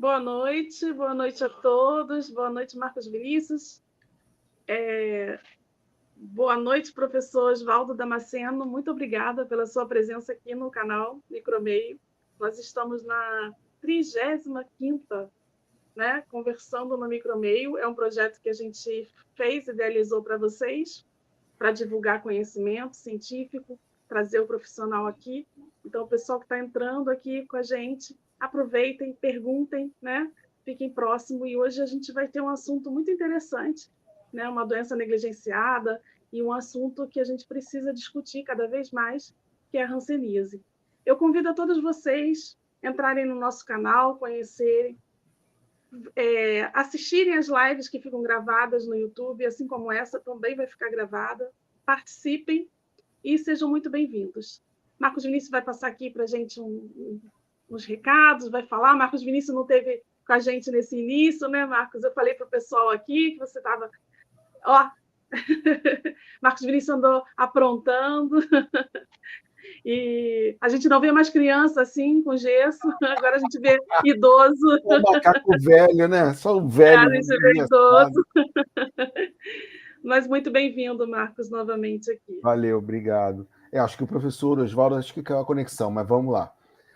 Boa noite a todos. Boa noite, Marcos Vinícius. Boa noite, professor Oswaldo Damasceno. Muito obrigada pela sua presença aqui no canal Micromeio. Nós estamos na 35ª, né, conversando no Micromeio. É um projeto que a gente idealizou para vocês, para divulgar conhecimento científico, trazer o profissional aqui. Então, o pessoal que está entrando aqui com a gente, aproveitem, perguntem, né? Fiquem próximos. E hoje a gente vai ter um assunto muito interessante, né? Uma doença negligenciada e um assunto que a gente precisa discutir cada vez mais, que é a hanseníase. Eu convido a todos vocês a entrarem no nosso canal, conhecerem, assistirem as lives que ficam gravadas no YouTube, assim como essa também vai ficar gravada. Participem e sejam muito bem-vindos. Marcos Vinícius vai passar aqui para a gente uns recados, vai falar. Marcos Vinícius não esteve com a gente nesse início, né, Marcos? Eu falei para o pessoal aqui que você estava... Marcos Vinícius andou aprontando. E a gente não vê mais criança assim, com gesso. Agora a gente vê idoso. É um macaco velho, né? Só um velho. A gente vê idoso. Mas muito bem-vindo, Marcos, novamente aqui. Valeu, obrigado. Acho que o professor Oswaldo, acho que caiu a conexão, mas vamos lá.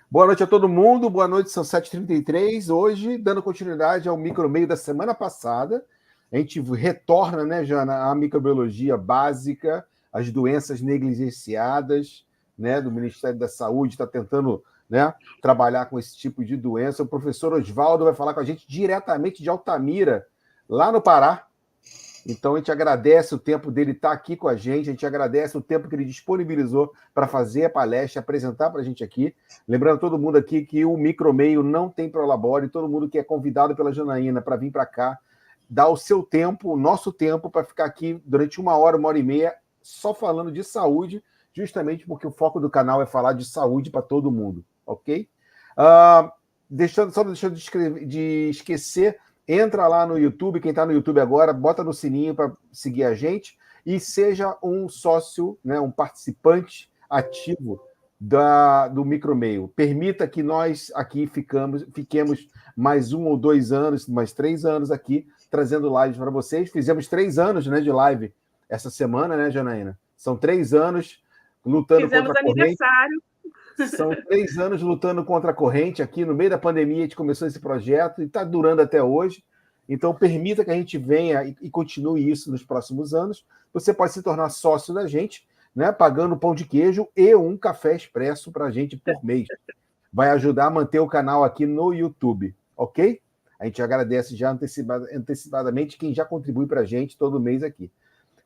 Boa noite a todo mundo, boa noite, são 7h33. Hoje, dando continuidade ao micromeio da semana passada, a gente retorna, né, Jana, à microbiologia básica, as doenças negligenciadas, né, do Ministério da Saúde, está tentando, né, trabalhar com esse tipo de doença. O professor Oswaldo vai falar com a gente diretamente de Altamira, lá no Pará. Então, a gente agradece o tempo dele estar aqui com a gente agradece o tempo que ele disponibilizou para fazer a palestra, apresentar para a gente aqui. Lembrando todo mundo aqui que o Micromeio não tem Prolabore, todo mundo que é convidado pela Janaína para vir para cá, dá o seu tempo, o nosso tempo, para ficar aqui durante 1 hora e meia, só falando de saúde, justamente porque o foco do canal é falar de saúde para todo mundo, ok? Deixando de esquecer, entra lá no YouTube, quem está no YouTube agora, bota no sininho para seguir a gente e seja um sócio, né, um participante ativo do Micromeio. Permita que nós aqui fiquemos mais 1 ou 2 anos, mais 3 anos aqui, trazendo lives para vocês. Fizemos 3 anos, né, de live essa semana, né, Janaína? São 3 anos lutando Fizemos contra a corrente. Aniversário. São 3 anos lutando contra a corrente aqui. No meio da pandemia, a gente começou esse projeto e está durando até hoje. Então, permita que a gente venha e continue isso nos próximos anos. Você pode se tornar sócio da gente, né, pagando pão de queijo e um café expresso para a gente por mês. Vai ajudar a manter o canal aqui no YouTube, ok? A gente agradece já antecipadamente quem já contribui para a gente todo mês aqui.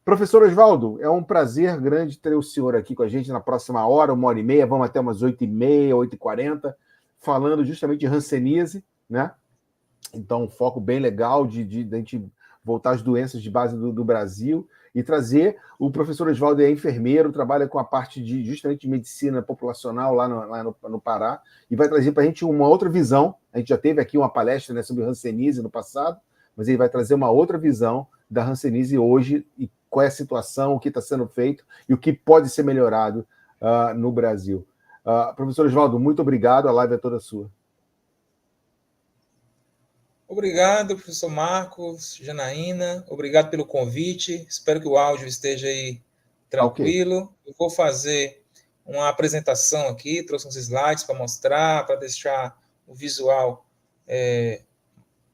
Professor Oswaldo, é um prazer grande ter o senhor aqui com a gente na próxima hora, 1 hora e meia, vamos até umas 8h30, 8h40, falando justamente de hanseníase, né? Então, um foco bem legal de a gente voltar às doenças de base do Brasil e trazer. O professor Oswaldo é enfermeiro, trabalha com a parte justamente de medicina populacional lá no Pará, e vai trazer para a gente uma outra visão. A gente já teve aqui uma palestra, né, sobre hanseníase no passado, mas ele vai trazer uma outra visão da hanseníase hoje e qual é a situação, o que está sendo feito e o que pode ser melhorado no Brasil. Professor Oswaldo, muito obrigado, a live é toda sua. Obrigado, professor Marcos, Janaína, obrigado pelo convite, espero que o áudio esteja aí tranquilo. Okay. Eu vou fazer uma apresentação aqui, trouxe uns slides para mostrar, para deixar o visual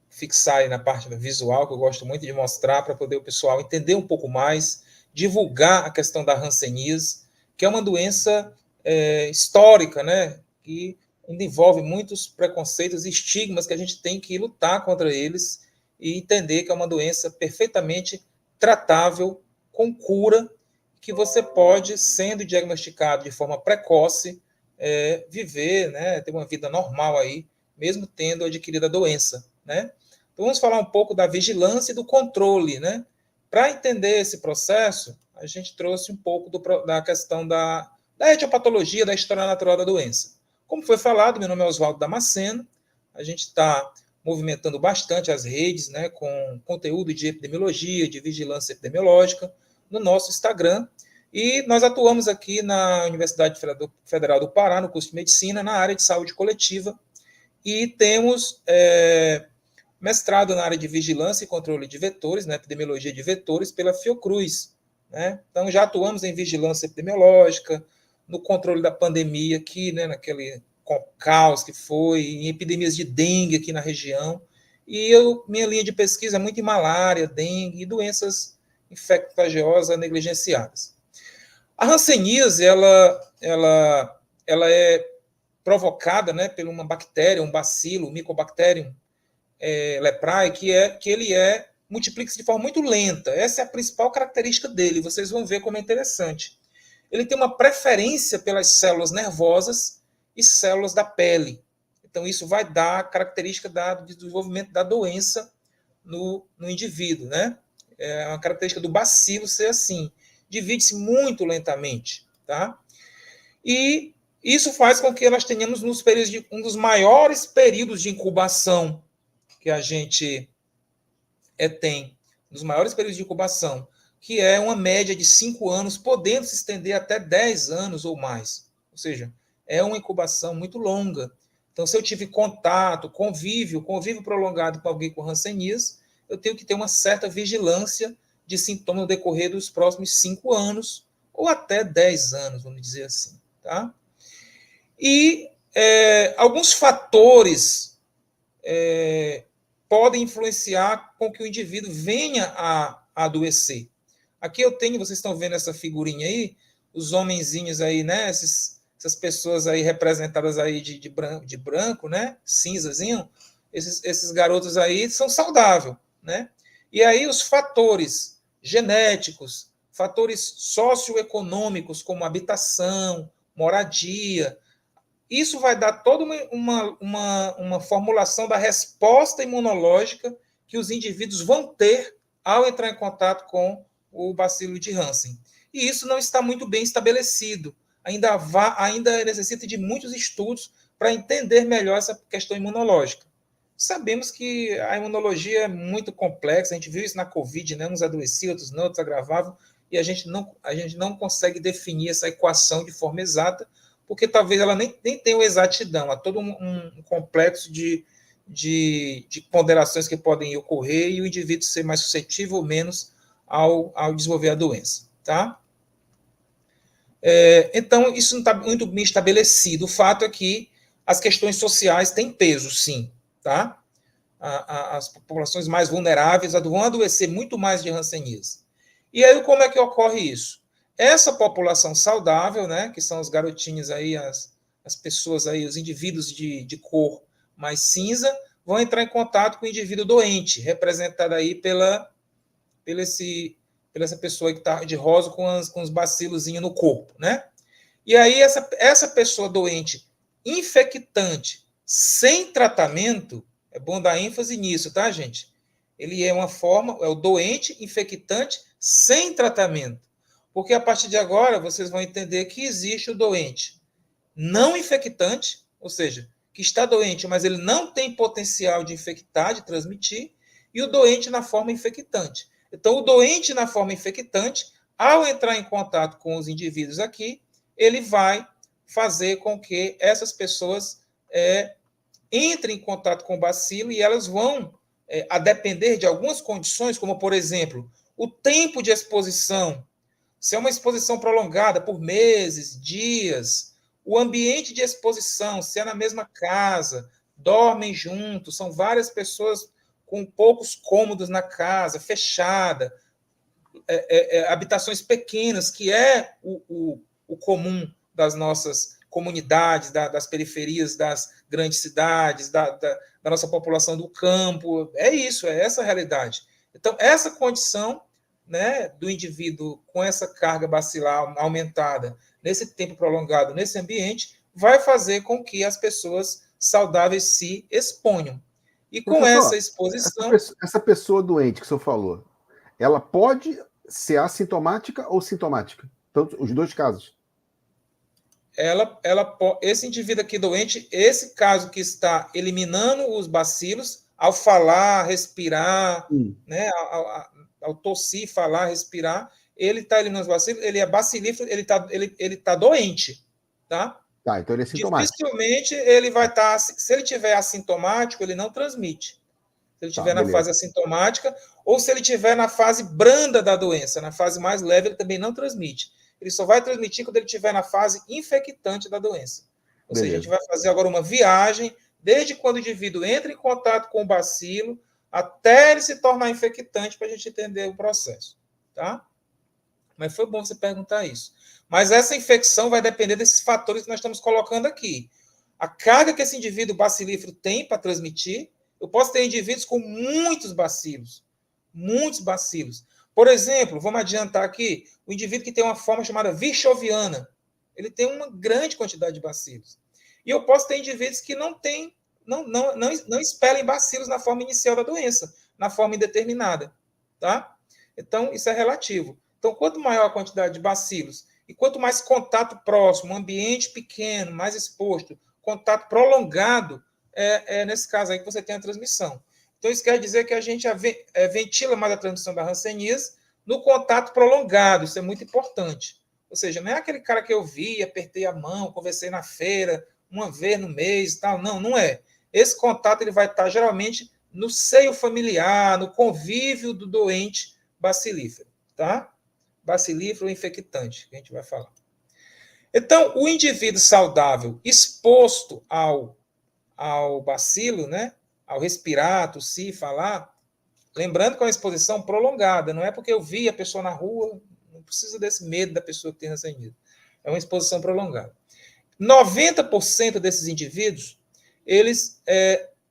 fixar aí na parte visual, que eu gosto muito de mostrar, para poder o pessoal entender um pouco mais, divulgar a questão da hanseníase, que é uma doença histórica, né, que ainda envolve muitos preconceitos e estigmas que a gente tem que lutar contra eles e entender que é uma doença perfeitamente tratável, com cura, que você pode, sendo diagnosticado de forma precoce, viver, né, ter uma vida normal aí, mesmo tendo adquirido a doença, né? Então, vamos falar um pouco da vigilância e do controle, né? Para entender esse processo, a gente trouxe um pouco da questão da etiopatologia, da história natural da doença. Como foi falado, meu nome é Oswaldo Damasceno, a gente está movimentando bastante as redes, né, com conteúdo de epidemiologia, de vigilância epidemiológica, no nosso Instagram, e nós atuamos aqui na Universidade Federal do Pará, no curso de Medicina, na área de saúde coletiva, e temos mestrado na área de vigilância e controle de vetores, na epidemiologia de vetores, pela Fiocruz, né? Então, já atuamos em vigilância epidemiológica, no controle da pandemia aqui, né, naquele caos que foi, em epidemias de dengue aqui na região. E minha linha de pesquisa é muito em malária, dengue e doenças infecto-contagiosas negligenciadas. A hanseníase, ela é provocada, né, por uma bactéria, um bacilo, um Mycobacterium leprae, que ele multiplica-se de forma muito lenta. Essa é a principal característica dele. Vocês vão ver como é interessante. Ele tem uma preferência pelas células nervosas e células da pele. Então, isso vai dar a característica do desenvolvimento da doença no indivíduo, né? É uma característica do bacilo ser assim. Divide-se muito lentamente, tá? E isso faz com que nós tenhamos um dos maiores períodos de incubação que a gente tem, dos maiores períodos de incubação, que é uma média de 5 anos, podendo se estender até 10 anos ou mais. Ou seja, é uma incubação muito longa. Então, se eu tive contato, convívio prolongado com alguém com hanseníase, eu tenho que ter uma certa vigilância de sintomas no decorrer dos próximos 5 anos, ou até 10 anos, vamos dizer assim. Tá? E alguns fatores podem influenciar com que o indivíduo venha a adoecer. Aqui vocês estão vendo essa figurinha aí, os homenzinhos aí, né? Essas pessoas aí representadas aí de branco, né? Cinzazinho. Esses garotos aí são saudáveis, né? E aí os fatores genéticos, fatores socioeconômicos, como habitação, moradia, isso vai dar toda uma formulação da resposta imunológica que os indivíduos vão ter ao entrar em contato com o bacilo de Hansen. E isso não está muito bem estabelecido. Ainda necessita de muitos estudos para entender melhor essa questão imunológica. Sabemos que a imunologia é muito complexa, a gente viu isso na Covid, né? Uns adoeciam, outros não, outros agravavam, e a gente não consegue definir essa equação de forma exata, porque talvez ela nem tenha exatidão, há todo um complexo de ponderações que podem ocorrer e o indivíduo ser mais suscetível ou menos ao desenvolver a doença. Tá? Então, isso não está muito bem estabelecido. O fato é que as questões sociais têm peso, sim. Tá? As populações mais vulneráveis vão adoecer muito mais de hanseníase. E aí, como é que ocorre isso? Essa população saudável, né, que são os garotinhos aí, as pessoas aí, os indivíduos de cor mais cinza, vão entrar em contato com o indivíduo doente, representado aí pela essa pessoa que está de rosa com os bacilozinhos no corpo, né? E aí essa pessoa doente, infectante, sem tratamento, é bom dar ênfase nisso, tá, gente? Ele é o doente infectante sem tratamento. Porque a partir de agora vocês vão entender que existe o doente não infectante, ou seja, que está doente, mas ele não tem potencial de infectar, de transmitir, e o doente na forma infectante. Então, o doente na forma infectante, ao entrar em contato com os indivíduos aqui, ele vai fazer com que essas pessoas entrem em contato com o bacilo e elas vão, a depender de algumas condições, como, por exemplo, o tempo de exposição. Se é uma exposição prolongada por meses, dias, o ambiente de exposição, se é na mesma casa, dormem juntos, são várias pessoas com poucos cômodos na casa, fechada, habitações pequenas, que é o comum das nossas comunidades, das periferias das grandes cidades, da nossa população do campo. É isso, é essa a realidade. Então, essa condição, né, do indivíduo com essa carga bacilar aumentada, nesse tempo prolongado, nesse ambiente, vai fazer com que as pessoas saudáveis se exponham. E com essa exposição... Essa pessoa doente que o senhor falou, ela pode ser assintomática ou sintomática? Então, os dois casos. Esse indivíduo aqui doente, esse caso que está eliminando os bacilos, ao falar, respirar, né, ao tossir, falar, respirar, ele está eliminando os bacilos, ele é bacilífero, ele tá doente, tá? Tá, então ele é sintomático. Dificilmente ele vai estar... Se ele tiver assintomático, ele não transmite. Se ele estiver na fase assintomática, ou se ele estiver na fase branda da doença, na fase mais leve, ele também não transmite. Ele só vai transmitir quando ele estiver na fase infectante da doença. Ou seja, a gente vai fazer agora uma viagem, desde quando o indivíduo entra em contato com o bacilo, até ele se tornar infectante, para a gente entender o processo. Tá? Mas foi bom você perguntar isso. Mas essa infecção vai depender desses fatores que nós estamos colocando aqui. A carga que esse indivíduo bacilífero tem para transmitir. Eu posso ter indivíduos com muitos bacilos. Muitos bacilos. Por exemplo, vamos adiantar aqui, o indivíduo que tem uma forma chamada virchoviana, ele tem uma grande quantidade de bacilos. E eu posso ter indivíduos que não expelem bacilos na forma inicial da doença, na forma indeterminada. Tá? Então, isso é relativo. Então, quanto maior a quantidade de bacilos, e quanto mais contato próximo, ambiente pequeno, mais exposto, contato prolongado, nesse caso aí que você tem a transmissão. Então, isso quer dizer que a gente ventila mais a transmissão da hanseníase no contato prolongado, isso é muito importante. Ou seja, não é aquele cara que eu vi, apertei a mão, conversei na feira, uma vez no mês e tal. Não, não é. Esse contato ele vai estar geralmente no seio familiar, no convívio do doente bacilífero, tá? Bacilífero infectante, que a gente vai falar. Então, o indivíduo saudável exposto ao bacilo, né? Ao respirar, tossir, falar, lembrando que é uma exposição prolongada, não é porque eu vi a pessoa na rua, não precisa desse medo da pessoa que tem hanseníase. É uma exposição prolongada. 90% desses indivíduos, eles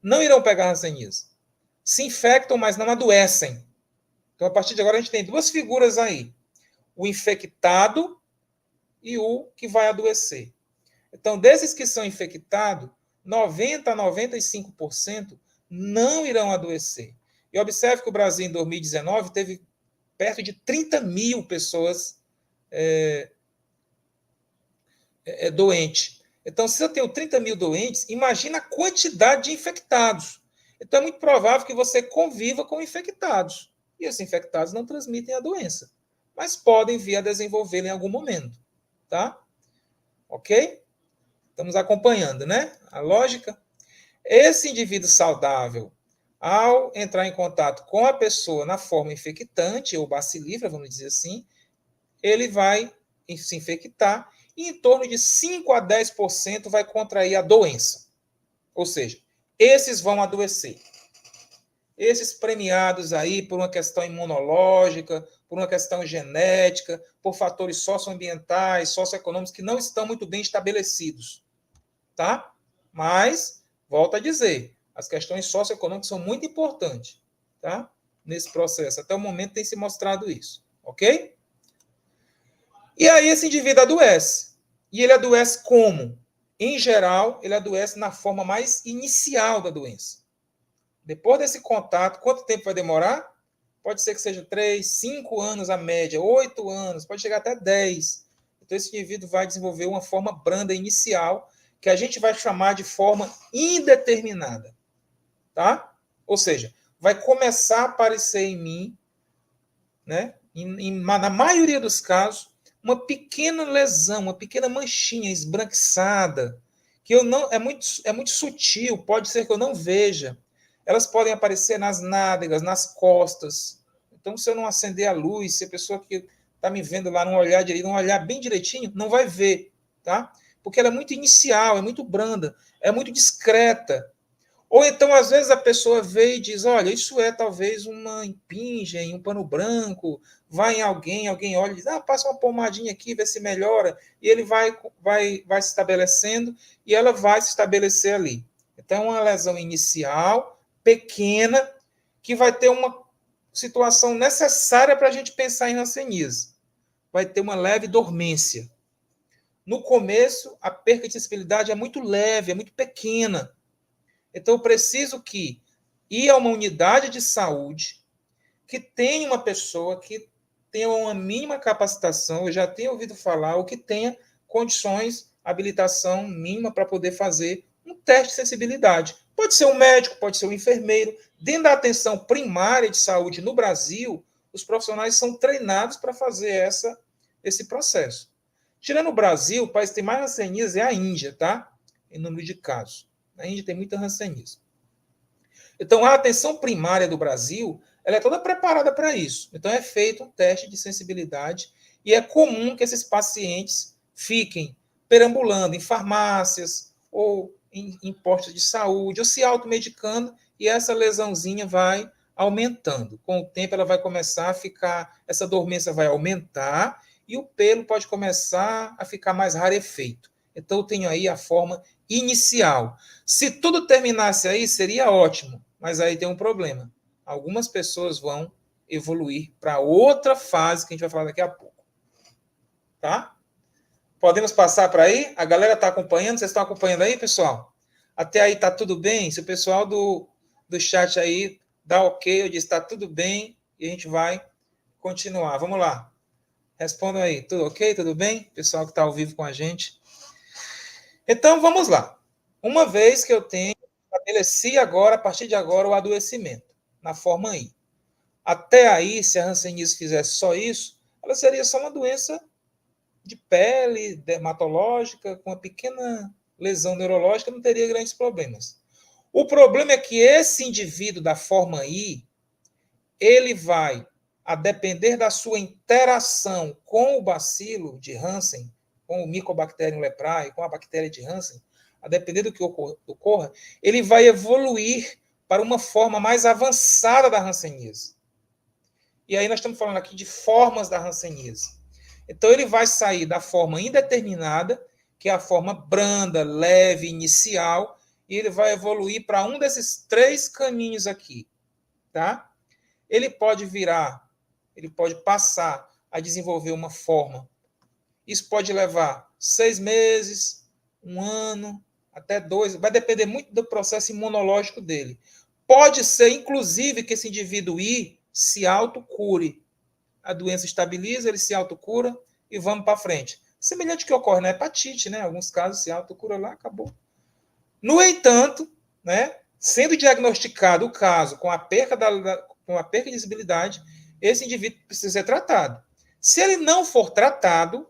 não irão pegar hanseníase. Se infectam, mas não adoecem. Então, a partir de agora, a gente tem duas figuras aí. O infectado e o que vai adoecer. Então, desses que são infectados, 90% a 95% não irão adoecer. E observe que o Brasil, em 2019, teve perto de 30 mil pessoas doentes. Então, se eu tenho 30 mil doentes, imagina a quantidade de infectados. Então, é muito provável que você conviva com infectados. E os infectados não transmitem a doença, mas podem vir a desenvolvê-la em algum momento. Tá? Ok? Estamos acompanhando, né? A lógica. Esse indivíduo saudável, ao entrar em contato com a pessoa na forma infectante, ou bacilífera, vamos dizer assim, ele vai se infectar e em torno de 5 a 10% vai contrair a doença. Ou seja, esses vão adoecer. Esses premiados aí por uma questão imunológica, por uma questão genética, por fatores socioambientais, socioeconômicos que não estão muito bem estabelecidos. Tá? Mas, volto a dizer, as questões socioeconômicas são muito importantes, tá? Nesse processo. Até o momento tem se mostrado isso. Ok? E aí esse indivíduo adoece. E ele adoece como? Em geral, ele adoece na forma mais inicial da doença. Depois desse contato, quanto tempo vai demorar? Pode ser que seja 3, 5 anos a média, 8 anos, pode chegar até 10. Então, esse indivíduo vai desenvolver uma forma branda inicial, que a gente vai chamar de forma indeterminada. Tá? Ou seja, vai começar a aparecer em mim, né, na maioria dos casos, uma pequena lesão, uma pequena manchinha esbranquiçada, que é muito sutil, pode ser que eu não veja. Elas podem aparecer nas nádegas, nas costas. Então, se eu não acender a luz, se a pessoa que está me vendo lá não olhar bem direitinho, não vai ver, tá? Porque ela é muito inicial, é muito branda, é muito discreta. Ou então, às vezes, a pessoa vê e diz, olha, isso é talvez uma impingem, um pano branco, vai em alguém olha e diz, passa uma pomadinha aqui, vê se melhora, e ele vai se estabelecendo, e ela vai se estabelecer ali. Então, é uma lesão inicial, pequena, que vai ter uma situação necessária para a gente pensar em hanseníase. Vai ter uma leve dormência. No começo, a perca de sensibilidade é muito leve, é muito pequena. Então, eu preciso ir a uma unidade de saúde que tenha uma pessoa que tenha uma mínima capacitação, eu já tenho ouvido falar, ou que tenha condições, habilitação mínima para poder fazer um teste de sensibilidade. Pode ser um médico, pode ser um enfermeiro. Dentro da atenção primária de saúde no Brasil, os profissionais são treinados para fazer esse processo. Tirando o Brasil, o país que tem mais hanseníase é a Índia, tá? Em número de casos. Na Índia tem muita hanseníase. Então, a atenção primária do Brasil, ela é toda preparada para isso. Então, é feito um teste de sensibilidade e é comum que esses pacientes fiquem perambulando em farmácias ou em postos de saúde, ou se automedicando, e essa lesãozinha vai aumentando. Com o tempo, ela vai começar a ficar, essa dormência vai aumentar e o pelo pode começar a ficar mais rarefeito. Então, eu tenho aí a forma inicial. Se tudo terminasse aí, seria ótimo, mas aí tem um problema. Algumas pessoas vão evoluir para outra fase que a gente vai falar daqui a pouco. Tá? Podemos passar para aí? A galera está acompanhando? Vocês estão acompanhando aí, pessoal? Até aí está tudo bem? Se o pessoal do chat aí dá ok, eu disse está tudo bem e a gente vai continuar. Vamos lá. Respondam aí. Tudo ok? Tudo bem? Pessoal que está ao vivo com a gente. Então, vamos lá. Uma vez que eu estabeleci agora, a partir de agora, o adoecimento, na forma I. Até aí, se a hanseníase fizesse só isso, ela seria só uma doença de pele, dermatológica, com uma pequena lesão neurológica, não teria grandes problemas. O problema é que esse indivíduo da forma I, ele vai, a depender da sua interação com o bacilo de Hansen, com o Mycobacterium leprae, com a bactéria de Hansen, a depender do que ocorra, ele vai evoluir para uma forma mais avançada da hanseníase. E aí nós estamos falando aqui de formas da hanseníase. Então ele vai sair da forma indeterminada, que é a forma branda, leve, inicial, e ele vai evoluir para um desses 3 caminhos aqui, tá? Ele pode passar a desenvolver uma forma. Isso pode levar 6 meses, 1 ano, até 2, vai depender muito do processo imunológico dele. Pode ser, inclusive, que esse indivíduo se autocure. A doença estabiliza, ele se autocura e vamos para frente. Semelhante ao que ocorre na hepatite, né? Em alguns casos se autocura lá, acabou. No entanto, né, sendo diagnosticado o caso com a perca de visibilidade, esse indivíduo precisa ser tratado. Se ele não for tratado,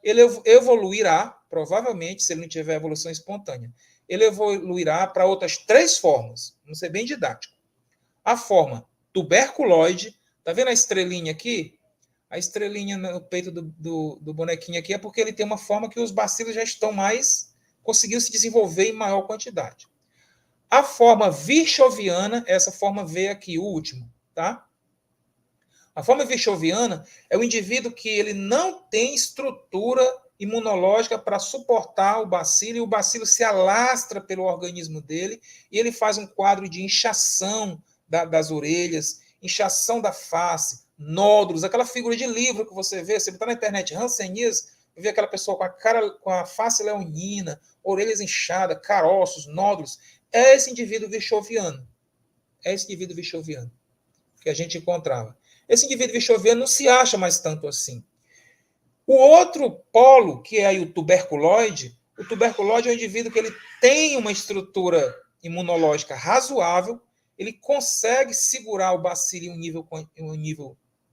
ele evoluirá, provavelmente, se ele não tiver evolução espontânea, ele evoluirá para outras 3 formas. Vamos ser bem didático. A forma tuberculoide, tá vendo a estrelinha aqui? A estrelinha no peito do bonequinho aqui é porque ele tem uma forma que os bacilos já estão conseguiu se desenvolver em maior quantidade. A forma virchoviana, essa forma V aqui, o último, tá? A forma virchoviana é o indivíduo que ele não tem estrutura imunológica para suportar o bacilo, e o bacilo se alastra pelo organismo dele, e ele faz um quadro de inchação das orelhas, inchação da face, nódulos, aquela figura de livro que você está na internet, hanseníase, vê aquela pessoa com a face leonina, orelhas inchadas, caroços, nódulos, é esse indivíduo virchoviano. É esse indivíduo virchoviano que a gente encontrava. Esse indivíduo virchoviano não se acha mais tanto assim. O outro polo, que é aí o tuberculoide é um indivíduo que ele tem uma estrutura imunológica razoável, ele consegue segurar o bacilo em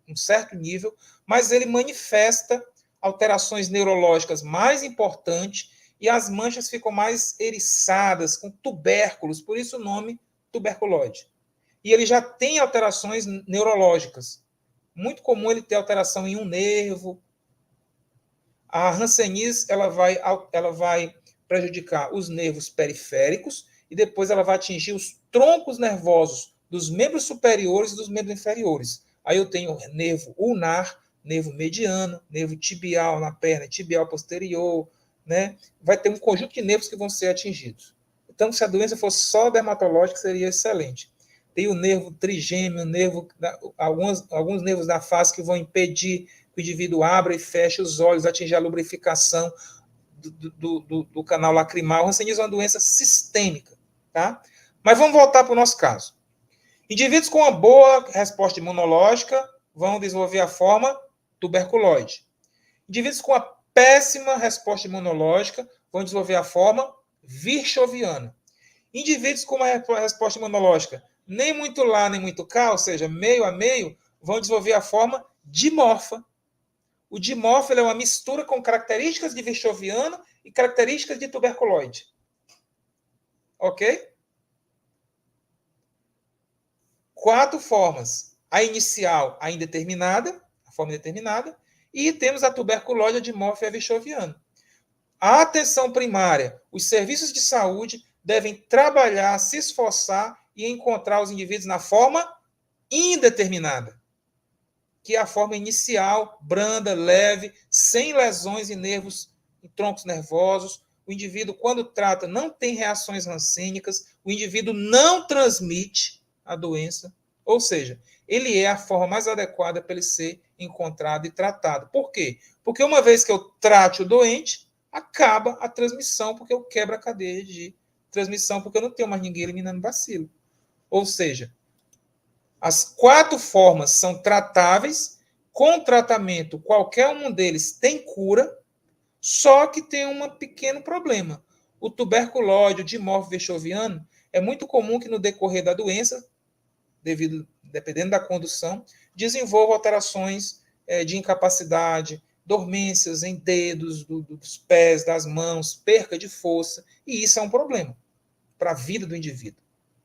um certo nível, mas ele manifesta alterações neurológicas mais importantes e as manchas ficam mais eriçadas, com tubérculos, por isso o nome tuberculoide. E ele já tem alterações neurológicas. Muito comum ele ter alteração em um nervo. A hanseníase ela vai prejudicar os nervos periféricos e depois ela vai atingir os troncos nervosos dos membros superiores e dos membros inferiores. Aí eu tenho nervo ulnar, nervo mediano, nervo tibial na perna, tibial posterior, né? Vai ter um conjunto de nervos que vão ser atingidos. Então, se a doença fosse só dermatológica, seria excelente. Tem o nervo trigêmeo, alguns nervos da face que vão impedir que o indivíduo abra e feche os olhos, atingir a lubrificação do canal lacrimal. A hanseníase é uma doença sistêmica, tá? Mas vamos voltar para o nosso caso. Indivíduos com uma boa resposta imunológica vão desenvolver a forma tuberculoide. Indivíduos com uma péssima resposta imunológica vão desenvolver a forma virchoviana. Indivíduos com uma resposta imunológica nem muito lá, nem muito cá, ou seja, meio a meio, vão desenvolver a forma dimorfa. O dimorfo é uma mistura com características de Virchoviano e características de tuberculoide. Ok? 4 formas. A inicial, a indeterminada, a forma indeterminada, e temos a tuberculose, a dimorfo e a Virchoviano. A atenção primária, os serviços de saúde devem trabalhar, se esforçar e encontrar os indivíduos na forma indeterminada, que é a forma inicial, branda, leve, sem lesões em nervos, em troncos nervosos. O indivíduo, quando trata, não tem reações rancínicas, o indivíduo não transmite a doença, ou seja, ele é a forma mais adequada para ele ser encontrado e tratado. Por quê? Porque uma vez que eu trate o doente, acaba a transmissão, porque eu quebro a cadeia de transmissão, porque eu não tenho mais ninguém eliminando bacilo. Ou seja, as 4 formas são tratáveis, com tratamento, qualquer um deles tem cura, só que tem um pequeno problema. O tuberculose, o dimorfo virchoviano, é muito comum que no decorrer da doença, dependendo da condução, desenvolva alterações de incapacidade, dormências em dedos, dos pés, das mãos, perca de força, e isso é um problema para a vida do indivíduo.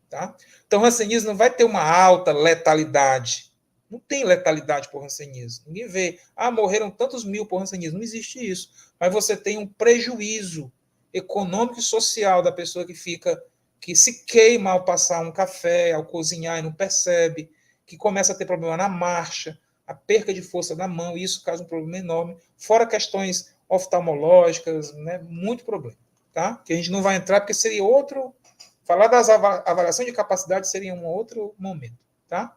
Tá? Então, o hanseníase não vai ter uma alta letalidade. Não tem letalidade por hanseníase. Ninguém vê, morreram tantos mil por hanseníase. Não existe isso. Mas você tem um prejuízo econômico e social da pessoa que se queima ao passar um café, ao cozinhar e não percebe, que começa a ter problema na marcha, a perca de força da mão, e isso causa um problema enorme, fora questões oftalmológicas, né, muito problema, tá? Que a gente não vai entrar, porque seria outro... Falar das avaliações de capacidade seria um outro momento, tá?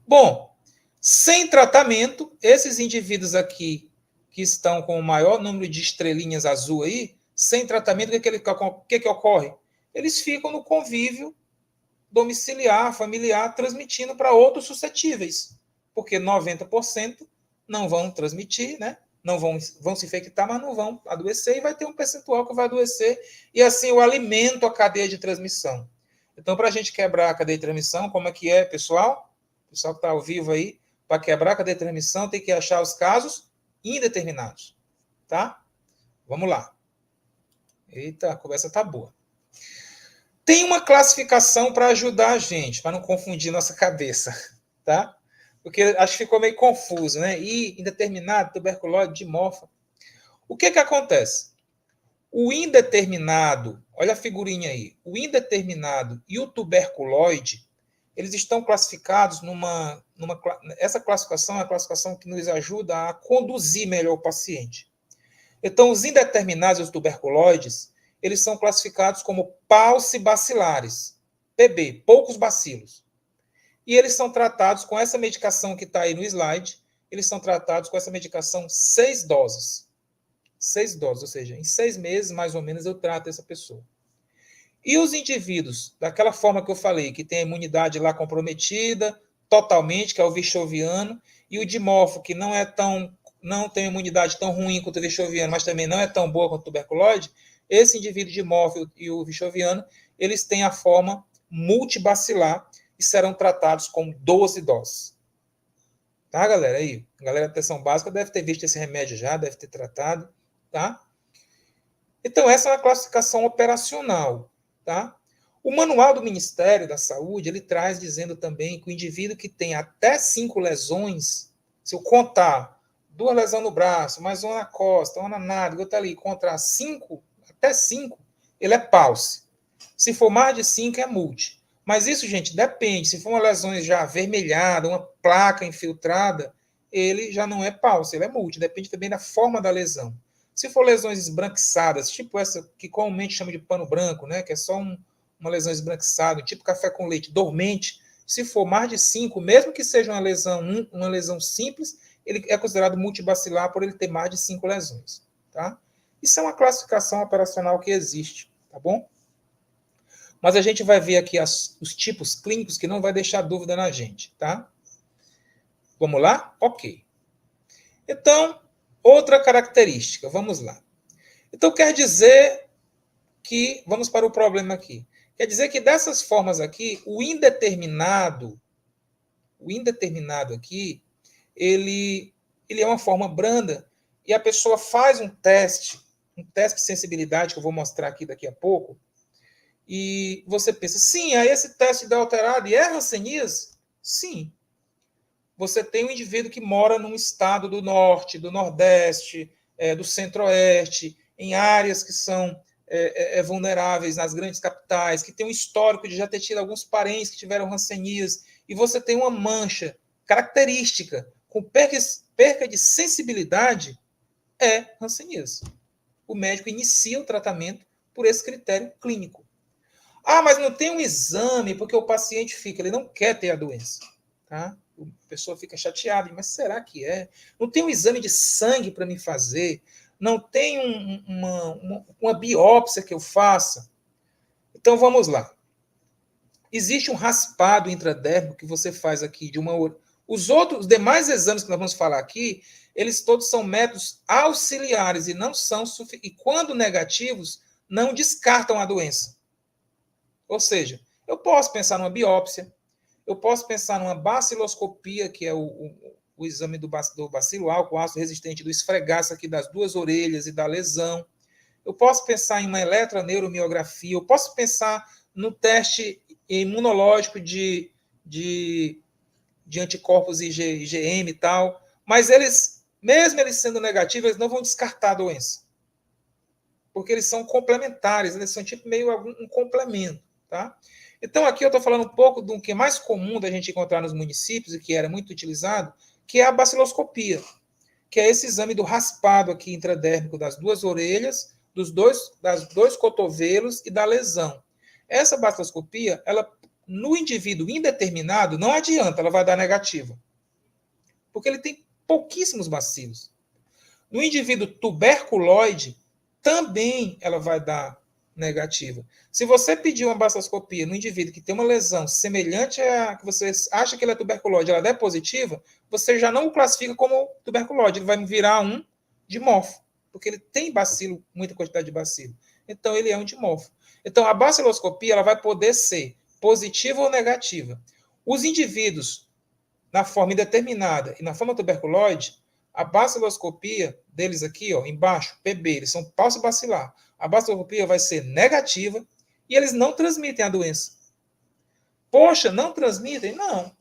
Bom, sem tratamento, esses indivíduos aqui, que estão com o maior número de estrelinhas azul aí, sem tratamento, o que ocorre? Eles ficam no convívio domiciliar, familiar, transmitindo para outros suscetíveis, porque 90% não vão transmitir, né? Não vão se infectar, mas não vão adoecer, e vai ter um percentual que vai adoecer, e assim eu alimento a cadeia de transmissão. Então, para a gente quebrar a cadeia de transmissão, como é que é, pessoal? O pessoal que está ao vivo aí, para quebrar a cadeia de transmissão, tem que achar os casos indeterminados, tá? Vamos lá. Eita, a conversa tá boa. Tem uma classificação para ajudar a gente, para não confundir nossa cabeça, tá? Porque acho que ficou meio confuso, né? E indeterminado, tuberculose, dimorfo. O que acontece? O indeterminado, olha a figurinha aí, o indeterminado e o tuberculoide, eles estão classificados essa classificação é a classificação que nos ajuda a conduzir melhor o paciente. Então, os indeterminados e os tuberculoides, eles são classificados como paucibacilares, PB, poucos bacilos. E eles são tratados com essa medicação que está aí no slide, eles são tratados com essa medicação 6 doses. 6 doses, ou seja, em 6 meses, mais ou menos, eu trato essa pessoa. E os indivíduos, daquela forma que eu falei, que tem a imunidade lá comprometida, totalmente, que é o virchoviano, e o dimorfo, que não tem imunidade tão ruim quanto o virchoviano, mas também não é tão boa quanto o tuberculose, esse indivíduo dimorfo e o virchoviano, eles têm a forma multibacilar, e serão tratados com 12 doses. Tá, galera? Aí, a galera da atenção básica deve ter visto esse remédio já, deve ter tratado, tá? Então, essa é uma classificação operacional, tá? O manual do Ministério da Saúde, ele traz dizendo também que o indivíduo que tem até 5 lesões, se eu contar 2 lesões no braço, mais uma na costa, uma na nádega, outra ali, contra 5, até 5, ele é pauci. Se for mais de 5, é multi. Mas isso, gente, depende. Se for uma lesão já avermelhada, uma placa infiltrada, ele já não é pauci, ele é multi. Depende também da forma da lesão. Se for lesões esbranquiçadas, tipo essa que comumente chama de pano branco, né, que é só uma lesão esbranquiçada, tipo café com leite, dormente, se for mais de 5, mesmo que seja uma lesão simples, ele é considerado multibacilar por ele ter mais de 5 lesões. Tá? Isso é uma classificação operacional que existe, tá bom? Mas a gente vai ver aqui os tipos clínicos que não vai deixar dúvida na gente, tá? Vamos lá? Ok. Então, outra característica, vamos lá. Então, quer dizer que, vamos para o problema aqui, quer dizer que dessas formas aqui, o indeterminado aqui, ele ele é uma forma branda, e a pessoa faz um teste de sensibilidade, que eu vou mostrar aqui daqui a pouco, e você pensa, sim, aí esse teste dá alterado, e é hanseníase? Sim. Você tem um indivíduo que mora num estado do norte, do nordeste, do centro-oeste, em áreas que são vulneráveis nas grandes capitais, que tem um histórico de já ter tido alguns parentes que tiveram hanseníase, e você tem uma mancha característica com perca de sensibilidade, é hanseníase. O médico inicia o tratamento por esse critério clínico. Ah, mas não tem um exame, porque o paciente ele não quer ter a doença. Tá? A pessoa fica chateada, mas será que é? Não tem um exame de sangue para me fazer? Não tem uma biópsia que eu faça? Então, vamos lá. Existe um raspado intradérmico que você faz aqui de uma... Os demais exames que nós vamos falar aqui, eles todos são métodos auxiliares e não são e quando negativos, não descartam a doença. Ou seja, eu posso pensar numa biópsia, eu posso pensar numa baciloscopia, que é o exame do bacilo álcool ácido resistente, do esfregaço aqui das duas orelhas e da lesão. Eu posso pensar em uma eletroneuromiografia, eu posso pensar no teste imunológico de anticorpos IgM e tal, mas mesmo eles sendo negativos, eles não vão descartar a doença. Porque eles são complementares, eles são tipo meio um complemento, tá? Então, aqui eu estou falando um pouco do que é mais comum da gente encontrar nos municípios e que era muito utilizado, que é a baciloscopia, que é esse exame do raspado aqui intradérmico das duas orelhas, das dois cotovelos e da lesão. Essa baciloscopia, ela, no indivíduo indeterminado, não adianta, ela vai dar negativa. Porque ele tem pouquíssimos bacilos. No indivíduo tuberculoide, também ela vai dar negativa. Se você pedir uma baciloscopia no indivíduo que tem uma lesão semelhante a que você acha que ele é tuberculose, ela der positiva, você já não o classifica como tuberculose, ele vai virar um dimorfo, porque ele tem bacilo, muita quantidade de bacilo. Então, ele é um dimorfo. Então, a baciloscopia ela vai poder ser positiva ou negativa. Os indivíduos na forma indeterminada e na forma tuberculoide, a baciloscopia deles aqui, ó, embaixo, PB, eles são falso bacilar. A baciloscopia vai ser negativa e eles não transmitem a doença. Poxa, não transmitem? Não.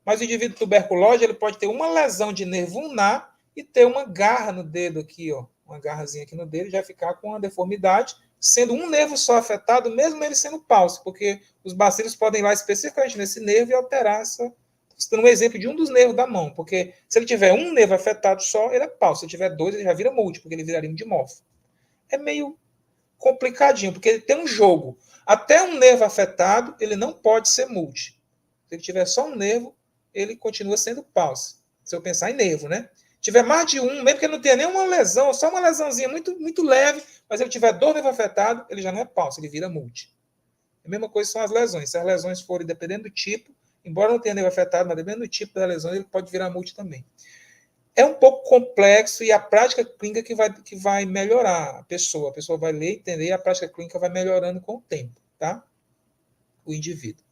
Mas o indivíduo tuberculose, ele pode ter uma lesão de nervo ulnar e ter uma garra no dedo aqui, ó, uma garrazinha aqui no dedo e já ficar com uma deformidade, sendo um nervo só afetado, mesmo ele sendo falso, porque os bacilos podem ir lá especificamente nesse nervo e alterar essa... Estou dando um exemplo de um dos nervos da mão, porque se ele tiver um nervo afetado só, ele é falso. Se ele tiver dois, ele já vira múltiplo, porque ele viraria um dimorfo. É meio complicadinho, porque ele tem um jogo. Até um nervo afetado, ele não pode ser multi. Se ele tiver só um nervo, ele continua sendo falso. Se eu pensar em nervo, né? Se tiver mais de um, mesmo que ele não tenha nenhuma lesão, só uma lesãozinha muito, muito leve, mas ele tiver dois nervos afetados, ele já não é falso, ele vira multi. A mesma coisa são as lesões. Se as lesões forem dependendo do tipo, embora não tenha nervo afetado, mas dependendo do tipo da lesão, ele pode virar multi também. É um pouco complexo e a prática clínica que vai melhorar a pessoa. A pessoa vai ler, entender e a prática clínica vai melhorando com o tempo, tá? O indivíduo.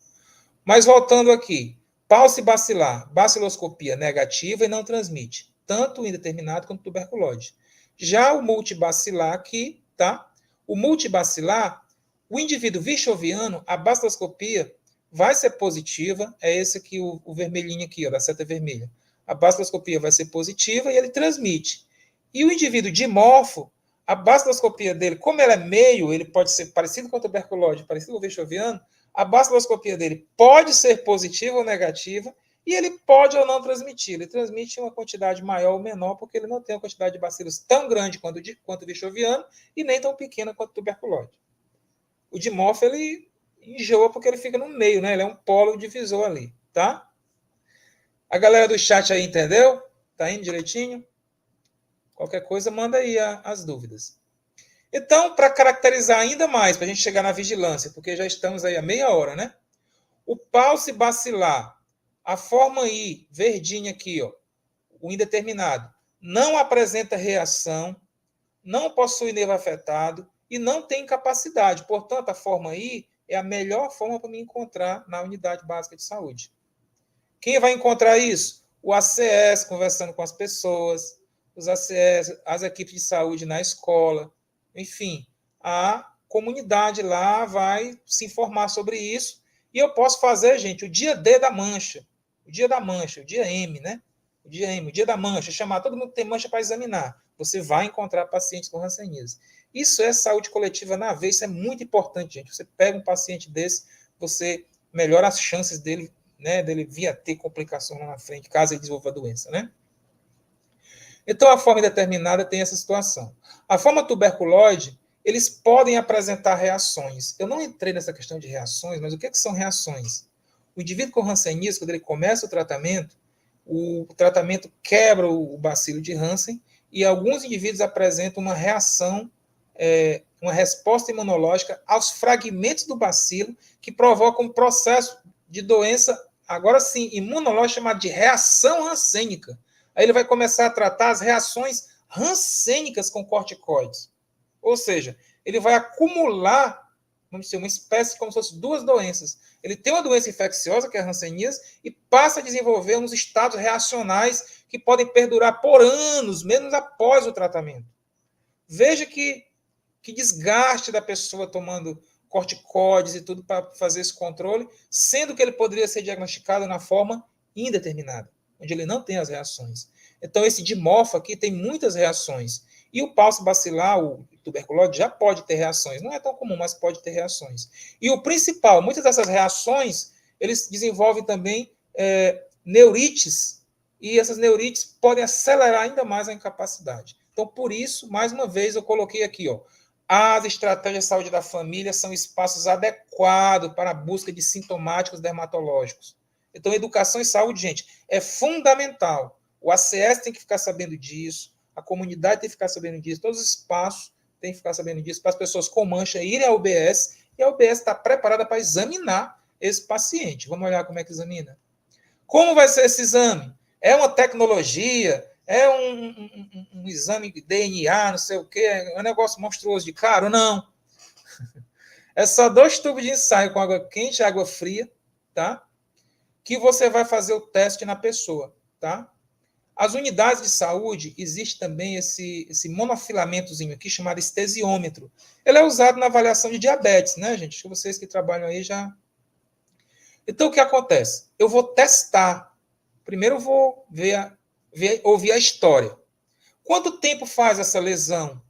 Mas voltando aqui, falso bacilar, baciloscopia negativa e não transmite, tanto o indeterminado quanto tuberculose. Já o multibacilar aqui, tá? O multibacilar, o indivíduo vichoviano, a baciloscopia vai ser positiva, é esse aqui, o vermelhinho aqui, ó, da seta vermelha. A baciloscopia vai ser positiva e ele transmite. E o indivíduo dimorfo, a baciloscopia dele, como ela é meio, ele pode ser parecido com a tuberculose, parecido com o vichoviano, a baciloscopia dele pode ser positiva ou negativa e ele pode ou não transmitir. Ele transmite uma quantidade maior ou menor porque ele não tem uma quantidade de bacilos tão grande quanto o vichoviano e nem tão pequena quanto a tuberculose. O dimorfo, ele enjoa porque ele fica no meio, né? Ele é um polo divisor ali, tá? A galera do chat aí entendeu? Tá indo direitinho? Qualquer coisa, manda aí as dúvidas. Então, para caracterizar ainda mais, para a gente chegar na vigilância, porque já estamos aí a meia hora, né? O falso bacilar, a forma I, verdinha aqui, ó, o indeterminado, não apresenta reação, não possui nervo afetado e não tem capacidade. Portanto, a forma I é a melhor forma para me encontrar na unidade básica de saúde. Quem vai encontrar isso? o ACS conversando com as pessoas, os ACS, as equipes de saúde na escola, enfim, a comunidade lá vai se informar sobre isso, e eu posso fazer, gente, o dia D da mancha, o dia M, né? O dia M, o dia da mancha, chamar todo mundo que tem mancha para examinar. Você vai encontrar pacientes com hanseníase. Isso é saúde coletiva na veia, isso é muito importante, gente. Você pega um paciente desse, você melhora as chances dele, né, dele vir a ter complicação lá na frente, caso ele desenvolva a doença, né? Então, a forma indeterminada tem essa situação. A forma tuberculoide, eles podem apresentar reações. Eu não entrei nessa questão de reações, mas o que são reações? O indivíduo com hanseníase, quando ele começa o tratamento quebra o bacilo de Hansen, e alguns indivíduos apresentam uma reação, uma resposta imunológica aos fragmentos do bacilo, que provocam um processo de doença, agora sim, imunológica, chamado de reação hansênica. Aí ele vai começar a tratar as reações hansênicas com corticoides. Ou seja, ele vai acumular, vamos dizer, uma espécie como se fosse duas doenças. Ele tem uma doença infecciosa, que é a hanseníase, e passa a desenvolver uns estados reacionais que podem perdurar por anos, mesmo após o tratamento. Veja que desgaste da pessoa tomando corticoides e tudo para fazer esse controle, sendo que ele poderia ser diagnosticado na forma indeterminada, onde ele não tem as reações. Então, esse dimorfo aqui tem muitas reações. E o pálcio bacilar, o tuberculose, já pode ter reações. Não é tão comum, mas pode ter reações. E o principal, muitas dessas reações, eles desenvolvem também neurites, e essas neurites podem acelerar ainda mais a incapacidade. Então, por isso, mais uma vez, eu coloquei aqui, ó, as estratégias de saúde da família são espaços adequados para a busca de sintomáticos dermatológicos. Então, educação e saúde, gente, é fundamental. O ACS tem que ficar sabendo disso, a comunidade tem que ficar sabendo disso, todos os espaços têm que ficar sabendo disso, para as pessoas com mancha irem à UBS, e a UBS está preparada para examinar esse paciente. Vamos olhar como é que examina. Como vai ser esse exame? É uma tecnologia? É um exame de DNA, não sei o quê? É um negócio monstruoso de caro? Não. É só 2 tubos de ensaio com água quente e água fria, tá? Que você vai fazer o teste na pessoa, tá? As unidades de saúde, existe também esse monofilamentozinho aqui, chamado estesiômetro. Ele é usado na avaliação de diabetes, né, gente? Acho que vocês que trabalham aí já... Então, o que acontece? Eu vou testar. Primeiro eu vou ouvir a história. Quanto tempo faz essa lesão?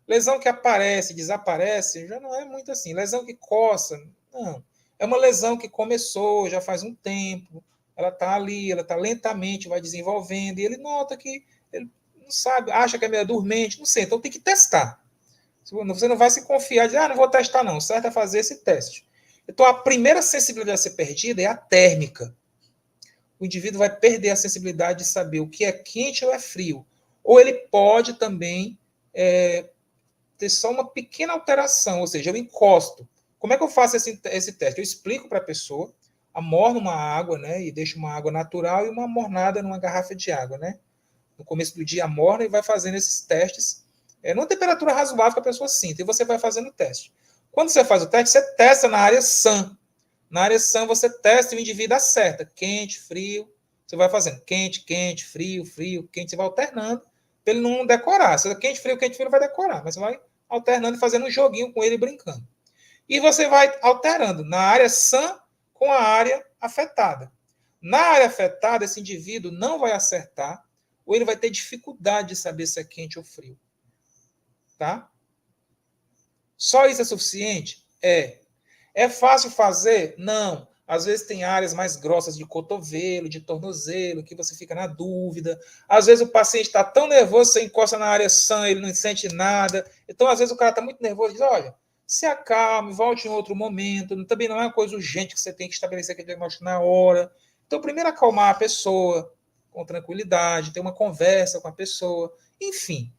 Lesão que aparece, desaparece, já não é muito assim. Lesão que coça, não. É uma lesão que começou já faz um tempo, ela está ali, ela está lentamente, vai desenvolvendo, e ele nota que ele não sabe, acha que é meio dormente, não sei, então tem que testar. Você não vai se confiar, dizer, não vou testar não, o certo é fazer esse teste. Então, a primeira sensibilidade a ser perdida é a térmica. O indivíduo vai perder a sensibilidade de saber o que é quente ou é frio. Ou ele pode também ter só uma pequena alteração, ou seja, eu encosto. Como é que eu faço esse teste? Eu explico para a pessoa, amorno uma água, né, e deixo uma água natural e uma mornada numa garrafa de água, né? No começo do dia, amorna e vai fazendo esses testes, numa temperatura razoável que a pessoa sinta, e você vai fazendo o teste. Quando você faz o teste, você testa na área SAM. Na área SAM, você testa e o indivíduo acerta. Quente, frio, você vai fazendo quente, quente, frio, frio, quente, você vai alternando, para ele não decorar. Se é quente, frio, ele vai decorar, mas você vai alternando e fazendo um joguinho com ele, brincando. E você vai alterando na área SAM com a área afetada. Na área afetada, esse indivíduo não vai acertar, ou ele vai ter dificuldade de saber se é quente ou frio. Tá? Só isso é suficiente? É fácil fazer? Não. Às vezes tem áreas mais grossas de cotovelo, de tornozelo, que você fica na dúvida. Às vezes o paciente está tão nervoso, você encosta na área SAM, ele não sente nada. Então, às vezes o cara está muito nervoso e diz, olha, se acalme, volte em outro momento. Também não é uma coisa urgente que você tem que estabelecer aquele diagnóstico na hora. Então, primeiro acalmar a pessoa com tranquilidade, ter uma conversa com a pessoa. Enfim,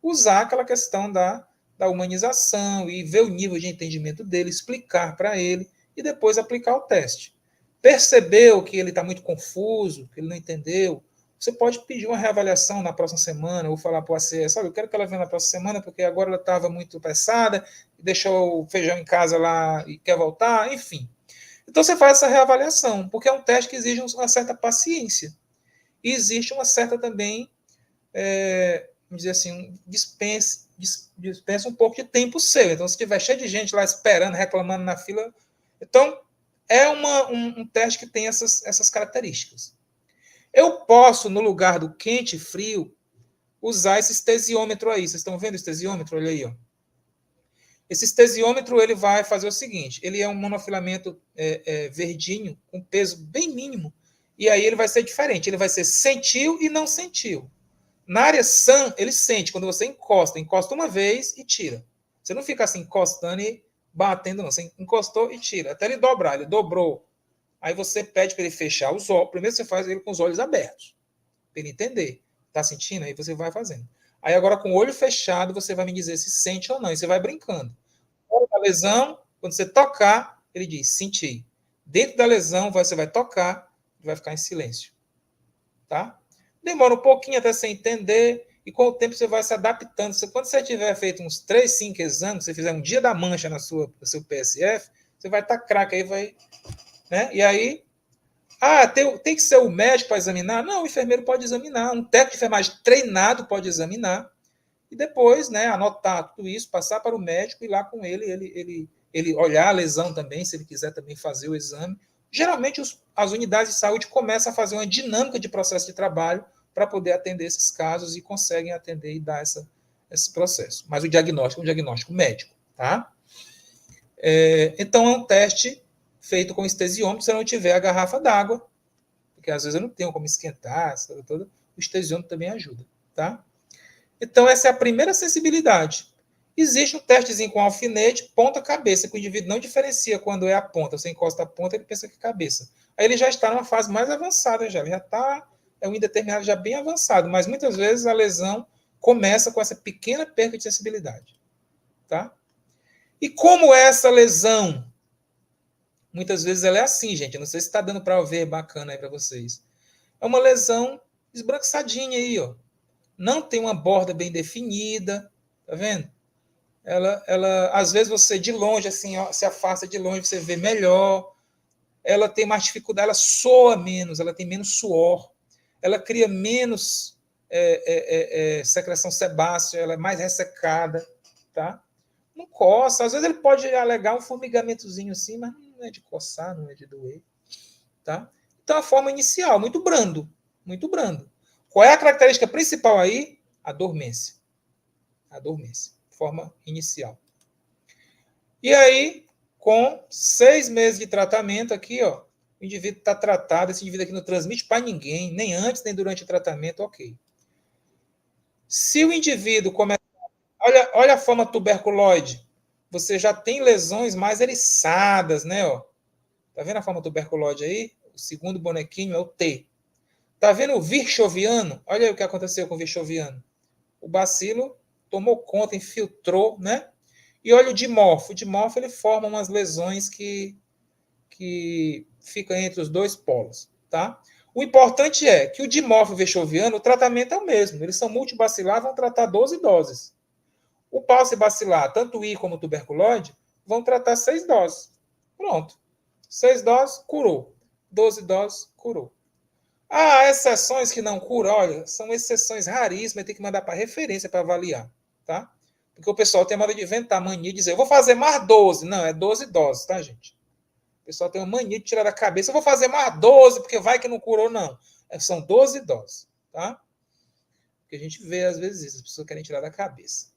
usar aquela questão da humanização e ver o nível de entendimento dele, explicar para ele e depois aplicar o teste. Percebeu que ele está muito confuso, que ele não entendeu, você pode pedir uma reavaliação na próxima semana, ou falar para o ACS, olha, eu quero que ela venha na próxima semana, porque agora ela estava muito apressada, deixou o feijão em casa lá e quer voltar, enfim. Então você faz essa reavaliação, porque é um teste que exige uma certa paciência. e existe uma certa também, vamos dizer assim, dispensa um pouco de tempo seu. Então, se tiver cheio de gente lá esperando, reclamando na fila, então é um teste que tem essas características. Eu posso, no lugar do quente e frio, usar esse estesiômetro aí. Vocês estão vendo o estesiômetro? Olha aí, ó. Esse estesiômetro ele vai fazer o seguinte: ele é um monofilamento verdinho, com peso bem mínimo, e aí ele vai ser diferente. Ele vai ser sentiu e não sentiu. Na área SAM, ele sente quando você encosta uma vez e tira. Você não fica assim encostando e batendo, não. Você encostou e tira, até ele dobrar. Ele dobrou. Aí você pede para ele fechar os olhos. Primeiro você faz ele com os olhos abertos, para ele entender. Tá sentindo? Aí você vai fazendo. Aí agora com o olho fechado, você vai me dizer se sente ou não. E você vai brincando. Fora da lesão, quando você tocar, ele diz, senti. Dentro da lesão, você vai tocar e vai ficar em silêncio. Tá? Demora um pouquinho até você entender, e com o tempo você vai se adaptando. Quando você tiver feito uns 3, 5 exames, você fizer um dia da mancha no seu PSF, você vai estar craque aí, vai... Né? E aí, tem que ser o médico para examinar? Não, o enfermeiro pode examinar, um técnico de enfermagem treinado pode examinar, e depois, né, anotar tudo isso, passar para o médico e ir lá com ele olhar a lesão também, se ele quiser também fazer o exame. Geralmente, as unidades de saúde começam a fazer uma dinâmica de processo de trabalho para poder atender esses casos e conseguem atender e dar esse processo. Mas o diagnóstico é um diagnóstico médico. Tá? Então, é um teste feito com estesiômetro se eu não tiver a garrafa d'água, porque às vezes eu não tenho como esquentar, o estesiômetro também ajuda. Tá? Então, essa é a primeira sensibilidade. Existe um testezinho com alfinete, ponta-cabeça, que o indivíduo não diferencia quando é a ponta. Você encosta a ponta, ele pensa que é cabeça. Aí ele já está numa fase mais avançada, ele já está um indeterminado já bem avançado, mas muitas vezes a lesão começa com essa pequena perda de sensibilidade. Tá? E como é essa lesão? Muitas vezes ela é assim, gente. Eu não sei se está dando para ver bacana aí para vocês. É uma lesão esbranquiçadinha aí, ó. Não tem uma borda bem definida, tá vendo? Ela, às vezes você de longe, assim, ó, se afasta de longe, você vê melhor. Ela tem mais dificuldade, ela soa menos, ela tem menos suor, ela cria menos secreção sebácea, ela é mais ressecada, tá? Não coça, às vezes ele pode alegar um formigamentozinho assim, mas não é de coçar, não é de doer, tá? Então a forma inicial, muito brando, muito brando. Qual é a característica principal aí? A dormência. A dormência. Forma inicial. E aí, com 6 meses de tratamento aqui, ó, o indivíduo está tratado, esse indivíduo aqui não transmite para ninguém, nem antes, nem durante o tratamento, ok. Se o indivíduo começa... Olha a forma tuberculoide. Você já tem lesões mais eriçadas, né? Ó. Tá vendo a forma tuberculoide aí? O segundo bonequinho é o T. Tá vendo o virchoviano? Olha aí o que aconteceu com o virchoviano. O bacilo tomou conta, infiltrou, né? E olha o dimorfo. O dimorfo ele forma umas lesões que ficam entre os dois polos, tá? O importante é que o dimorfo e o virchoviano, o tratamento é o mesmo. Eles são multibacilar, vão tratar 12 doses. O paucibacilar, tanto o I como o tuberculose, vão tratar 6 doses. Pronto. 6 doses, curou. 12 doses, curou. Há exceções que não curam. Olha, são exceções raríssimas, tem que mandar para referência para avaliar, tá? Porque o pessoal tem a mania de inventar, mania de dizer, eu vou fazer mais 12. Não, é 12 doses, tá, gente? O pessoal tem uma mania de tirar da cabeça, eu vou fazer mais 12, porque vai que não curou, não. São 12 doses, tá? Porque a gente vê, às vezes, isso, as pessoas querem tirar da cabeça.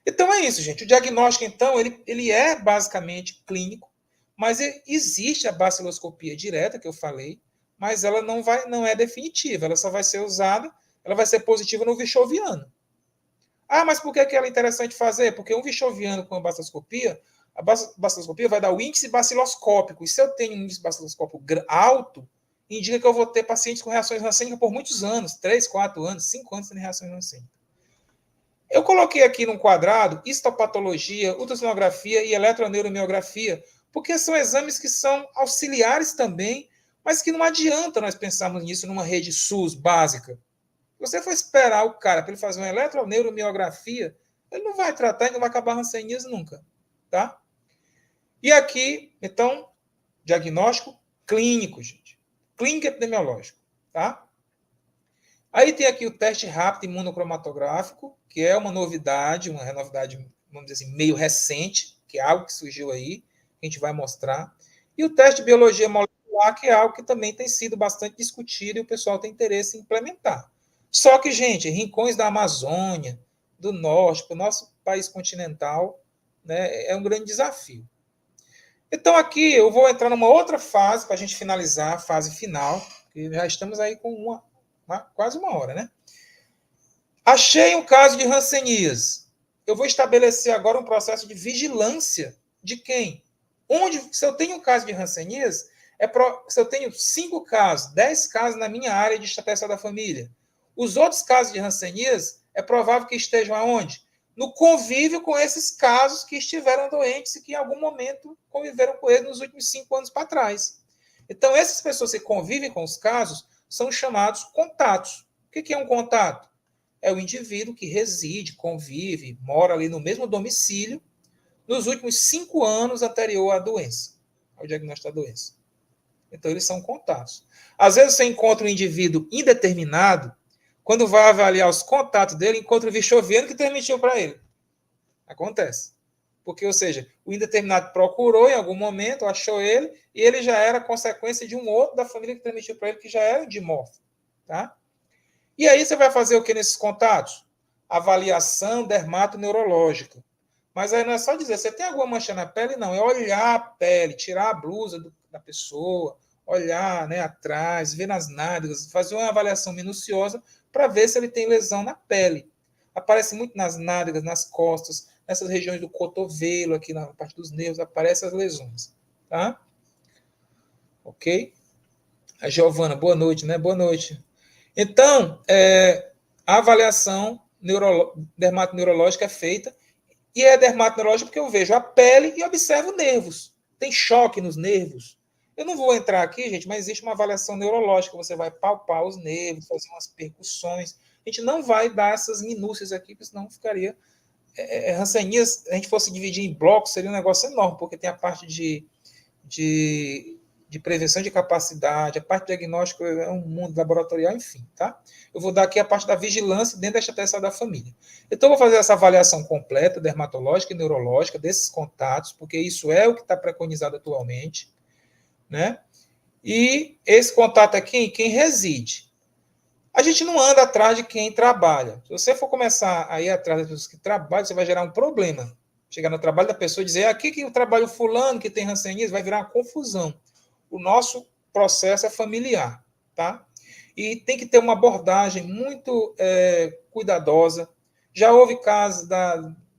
Então é isso, gente. O diagnóstico, então, ele é basicamente clínico, mas existe a baciloscopia direta, que eu falei, mas ela não é definitiva, ela só vai ser usada, ela vai ser positiva no virchoviano. Ah, mas por que ela é interessante fazer? Porque um virchoviano com a baciloscopia vai dar o índice baciloscópico, e se eu tenho um índice baciloscópico alto, indica que eu vou ter pacientes com reações rancênicas por muitos anos, 3, 4 anos, 5 anos tendo reações rancênicas. Eu coloquei aqui num quadrado histopatologia, ultrassonografia e eletroneuromiografia, porque são exames que são auxiliares também, mas que não adianta nós pensarmos nisso numa rede SUS básica. Se você for esperar o cara para ele fazer uma eletroneuromiografia, ele não vai tratar e não vai acabar hanseníase nunca. Tá? E aqui, então, diagnóstico clínico, gente. Clínico epidemiológico. Tá? Aí tem aqui o teste rápido imunocromatográfico, que é uma novidade, vamos dizer assim, meio recente, que é algo que surgiu aí, que a gente vai mostrar. E o teste de biologia molecular, que é algo que também tem sido bastante discutido e o pessoal tem interesse em implementar. Só que, gente, rincões da Amazônia, do Norte, para o nosso país continental, né, é um grande desafio. Então, aqui eu vou entrar numa outra fase, para a gente finalizar, a fase final, que já estamos aí com quase uma hora, né? Achei um caso de hanseníase. Eu vou estabelecer agora um processo de vigilância de quem? Se eu tenho um caso de hanseníase, se eu tenho 5 casos, 10 casos na minha área de estratégia da família, os outros casos de hanseníase é provável que estejam aonde? No convívio com esses casos que estiveram doentes e que em algum momento conviveram com eles nos últimos 5 anos para trás. Então, essas pessoas que convivem com os casos são chamados contatos. O que é um contato? É o indivíduo que reside, convive, mora ali no mesmo domicílio nos últimos 5 anos anterior à doença, ao diagnóstico da doença. Então, eles são contatos. Às vezes, você encontra um indivíduo indeterminado, quando vai avaliar os contatos dele, encontra o vichoviano que transmitiu para ele. Acontece. Porque, ou seja, o indeterminado procurou em algum momento, achou ele, e ele já era consequência de um outro da família que transmitiu para ele, que já era dimorfo. Tá? E aí você vai fazer o que nesses contatos? Avaliação dermatoneurológica. Mas aí não é só dizer, você tem alguma mancha na pele? Não, é olhar a pele, tirar a blusa da pessoa, olhar, né, atrás, ver nas nádegas, fazer uma avaliação minuciosa para ver se ele tem lesão na pele. Aparece muito nas nádegas, nas costas, nessas regiões do cotovelo, aqui na parte dos nervos, aparecem as lesões. Tá? Ok? A Giovana, boa noite, né? Boa noite. Então, a avaliação dermatoneurológica é feita, e é dermatoneurológica porque eu vejo a pele e observo nervos. Tem choque nos nervos. Eu não vou entrar aqui, gente, mas existe uma avaliação neurológica. Você vai palpar os nervos, fazer umas percussões. A gente não vai dar essas minúcias aqui, porque senão ficaria... hanseníase, se a gente fosse dividir em blocos, seria um negócio enorme, porque tem a parte de prevenção de capacidade, a parte de diagnóstico é um mundo laboratorial, enfim, tá? Eu vou dar aqui a parte da vigilância dentro da estratégia da família. Então, eu vou fazer essa avaliação completa, dermatológica e neurológica desses contatos, porque isso é o que está preconizado atualmente, né? E esse contato aqui, quem reside. A gente não anda atrás de quem trabalha. Se você for começar a ir atrás das pessoas que trabalham, você vai gerar um problema. Chegar no trabalho da pessoa e dizer, aqui que eu trabalho fulano, que tem hanseníase, vai virar uma confusão. O nosso processo é familiar, tá? E tem que ter uma abordagem muito cuidadosa. Já houve casos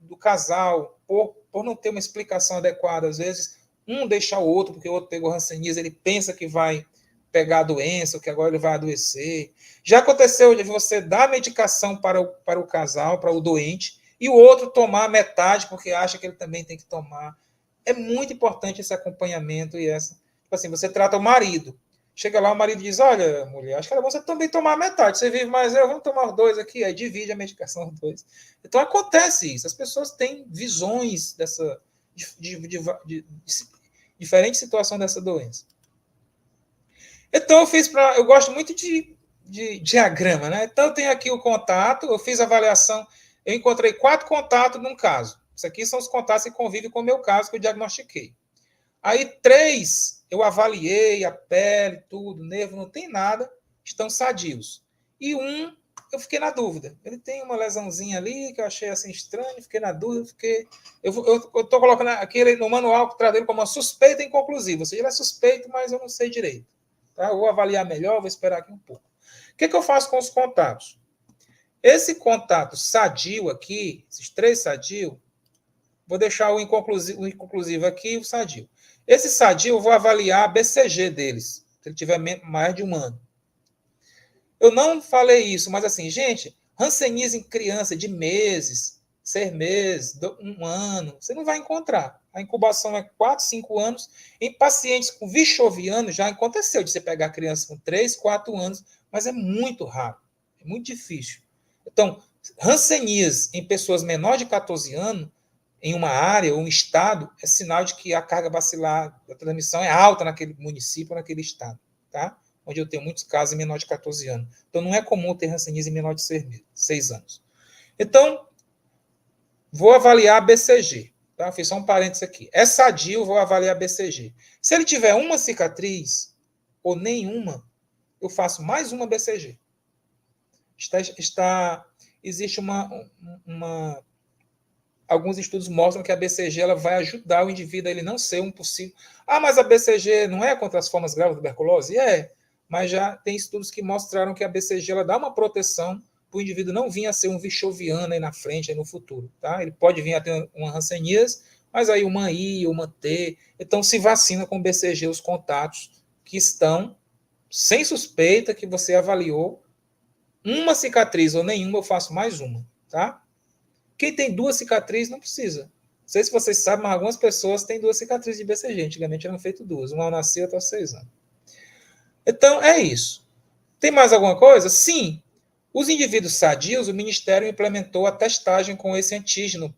do casal, por não ter uma explicação adequada, às vezes, um deixa o outro, porque o outro pegou hanseníase, ele pensa que vai pegar a doença, ou que agora ele vai adoecer. Já aconteceu de você dar medicação para o casal, para o doente, e o outro tomar metade, porque acha que ele também tem que tomar. É muito importante esse acompanhamento e essa... Tipo assim, você trata o marido. Chega lá, o marido diz, olha, mulher, acho que era bom você também tomar metade. Você vive mais, vamos tomar os 2 aqui. Aí divide a medicação os 2. Então, acontece isso. As pessoas têm visões de diferente situação dessa doença. Então, eu gosto muito de diagrama, né? Então, eu tenho aqui o contato, eu fiz a avaliação, eu encontrei 4 contatos num caso. Isso aqui são os contatos que convivem com o meu caso, que eu diagnostiquei. Aí, 3, eu avaliei a pele, tudo, nervo, não tem nada, estão sadios. E 1, eu fiquei na dúvida. Ele tem uma lesãozinha ali, que eu achei assim estranho, fiquei na dúvida, eu estou colocando aqui no manual que traz dele como uma suspeita inconclusiva. Ou seja, ele é suspeito, mas eu não sei direito. Tá? Eu vou avaliar melhor, vou esperar aqui um pouco. O que eu faço com os contatos? Esse contato sadio aqui, esses 3 sadios, vou deixar o inconclusivo aqui e o sadio. Esse sadio, eu vou avaliar a BCG deles, se ele tiver mais de 1 ano. Eu não falei isso, mas assim, gente, hanseníase em criança de meses, 6 meses, 1 ano, você não vai encontrar. A incubação é 4, 5 anos. Em pacientes com vichoviano, já aconteceu de você pegar criança com 3, 4 anos, mas é muito raro, é muito difícil. Então, hanseníase em pessoas menores de 14 anos, em uma área ou um estado, é sinal de que a carga bacilar da transmissão é alta naquele município ou naquele estado. Tá? onde eu tenho muitos casos em menor de 14 anos. Então, não é comum ter hanseníase em menor de 6 anos. Então, vou avaliar a BCG. Tá? Fiz só um parênteses aqui. É sadio, vou avaliar a BCG. Se ele tiver uma cicatriz ou nenhuma, eu faço mais uma BCG. Existe alguns estudos mostram que a BCG ela vai ajudar o indivíduo a ele não ser um possível... mas a BCG não é contra as formas graves da tuberculose? Mas já tem estudos que mostraram que a BCG ela dá uma proteção para o indivíduo não vir a ser um vichoviano aí na frente, aí no futuro. Tá? Ele pode vir a ter uma hanseníase, mas aí uma I, uma T. Então, se vacina com BCG os contatos que estão sem suspeita que você avaliou. Uma cicatriz ou nenhuma, eu faço mais uma. Tá? Quem tem 2 cicatrizes não precisa. Não sei se vocês sabem, mas algumas pessoas têm 2 cicatrizes de BCG. Antigamente eram feitas 2. Uma ao nascer e outra aos 6 anos. Então, é isso. Tem mais alguma coisa? Sim. Os indivíduos sadios, o Ministério implementou a testagem com esse antígeno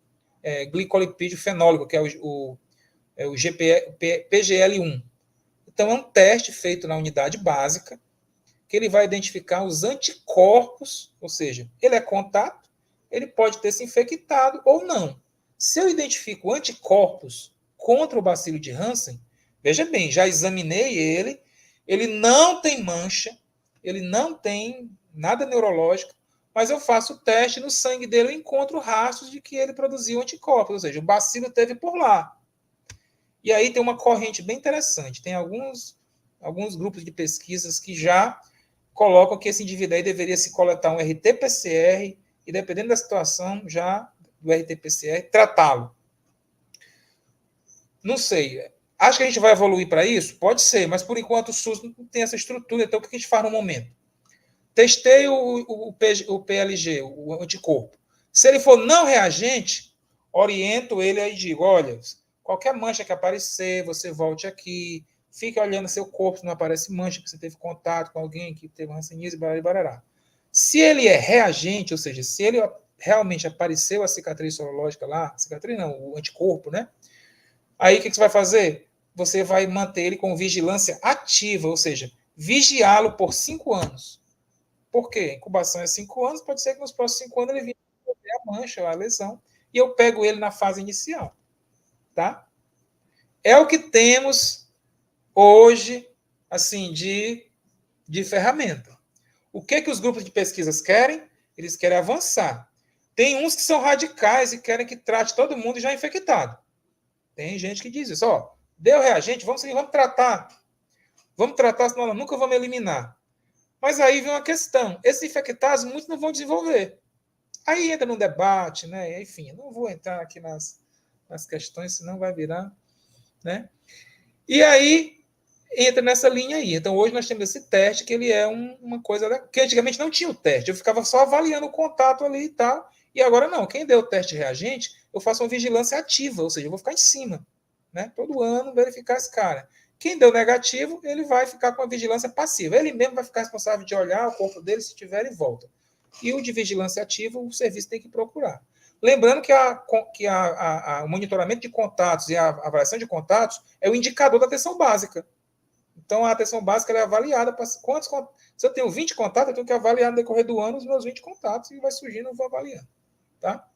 glicolipídio fenólico, que é o PGL1. Então, é um teste feito na unidade básica, que ele vai identificar os anticorpos, ou seja, ele é contato, ele pode ter se infectado ou não. Se eu identifico anticorpos contra o bacilo de Hansen, veja bem, já examinei ele não tem mancha, ele não tem nada neurológico, mas eu faço o teste no sangue dele, eu encontro rastros de que ele produziu anticorpos, ou seja, o bacilo teve por lá. E aí tem uma corrente bem interessante, tem alguns grupos de pesquisas que já colocam que esse indivíduo aí deveria se coletar um RT-PCR e, dependendo da situação, já do RT-PCR, tratá-lo. Não sei. Acho que a gente vai evoluir para isso? Pode ser, mas por enquanto o SUS não tem essa estrutura. Então, o que a gente faz no momento? Testei o PLG, o anticorpo. Se ele for não reagente, oriento ele e digo, olha, qualquer mancha que aparecer, você volte aqui, fique olhando seu corpo, se não aparece mancha, que você teve contato com alguém que teve hanseníase, barará. Se ele é reagente, ou seja, se ele realmente apareceu a cicatriz sorológica lá, cicatriz não, o anticorpo, né? Aí o que você vai fazer? Você vai manter ele com vigilância ativa, ou seja, vigiá-lo por 5 anos. Por quê? A incubação é 5 anos, pode ser que nos próximos 5 anos ele venha a mancha, a lesão, e eu pego ele na fase inicial. Tá? É o que temos hoje, assim, de ferramenta. O que os grupos de pesquisas querem? Eles querem avançar. Tem uns que são radicais e querem que trate todo mundo já infectado. Tem gente que diz isso, deu reagente, vamos tratar. Vamos tratar, senão nós nunca vamos eliminar. Mas aí vem uma questão. Esses infectados, muitos não vão desenvolver. Aí entra no debate, né? Enfim, não vou entrar aqui nas questões, senão vai virar, né? E aí entra nessa linha aí. Então, hoje nós temos esse teste, que ele é uma coisa... que antigamente não tinha o teste. Eu ficava só avaliando o contato ali e tal. E agora não. Quem deu o teste reagente, eu faço uma vigilância ativa, ou seja, eu vou ficar em cima, né? Todo ano verificar esse cara. Quem deu negativo, ele vai ficar com a vigilância passiva. Ele mesmo vai ficar responsável de olhar o corpo dele, se tiver, ele volta. E o de vigilância ativa, o serviço tem que procurar. Lembrando que o monitoramento de contatos e a avaliação de contatos é o indicador da atenção básica. Então, a atenção básica ela é avaliada para quantos contatos. Se eu tenho 20 contatos, eu tenho que avaliar no decorrer do ano os meus 20 contatos e vai surgindo, eu vou avaliando. Tá?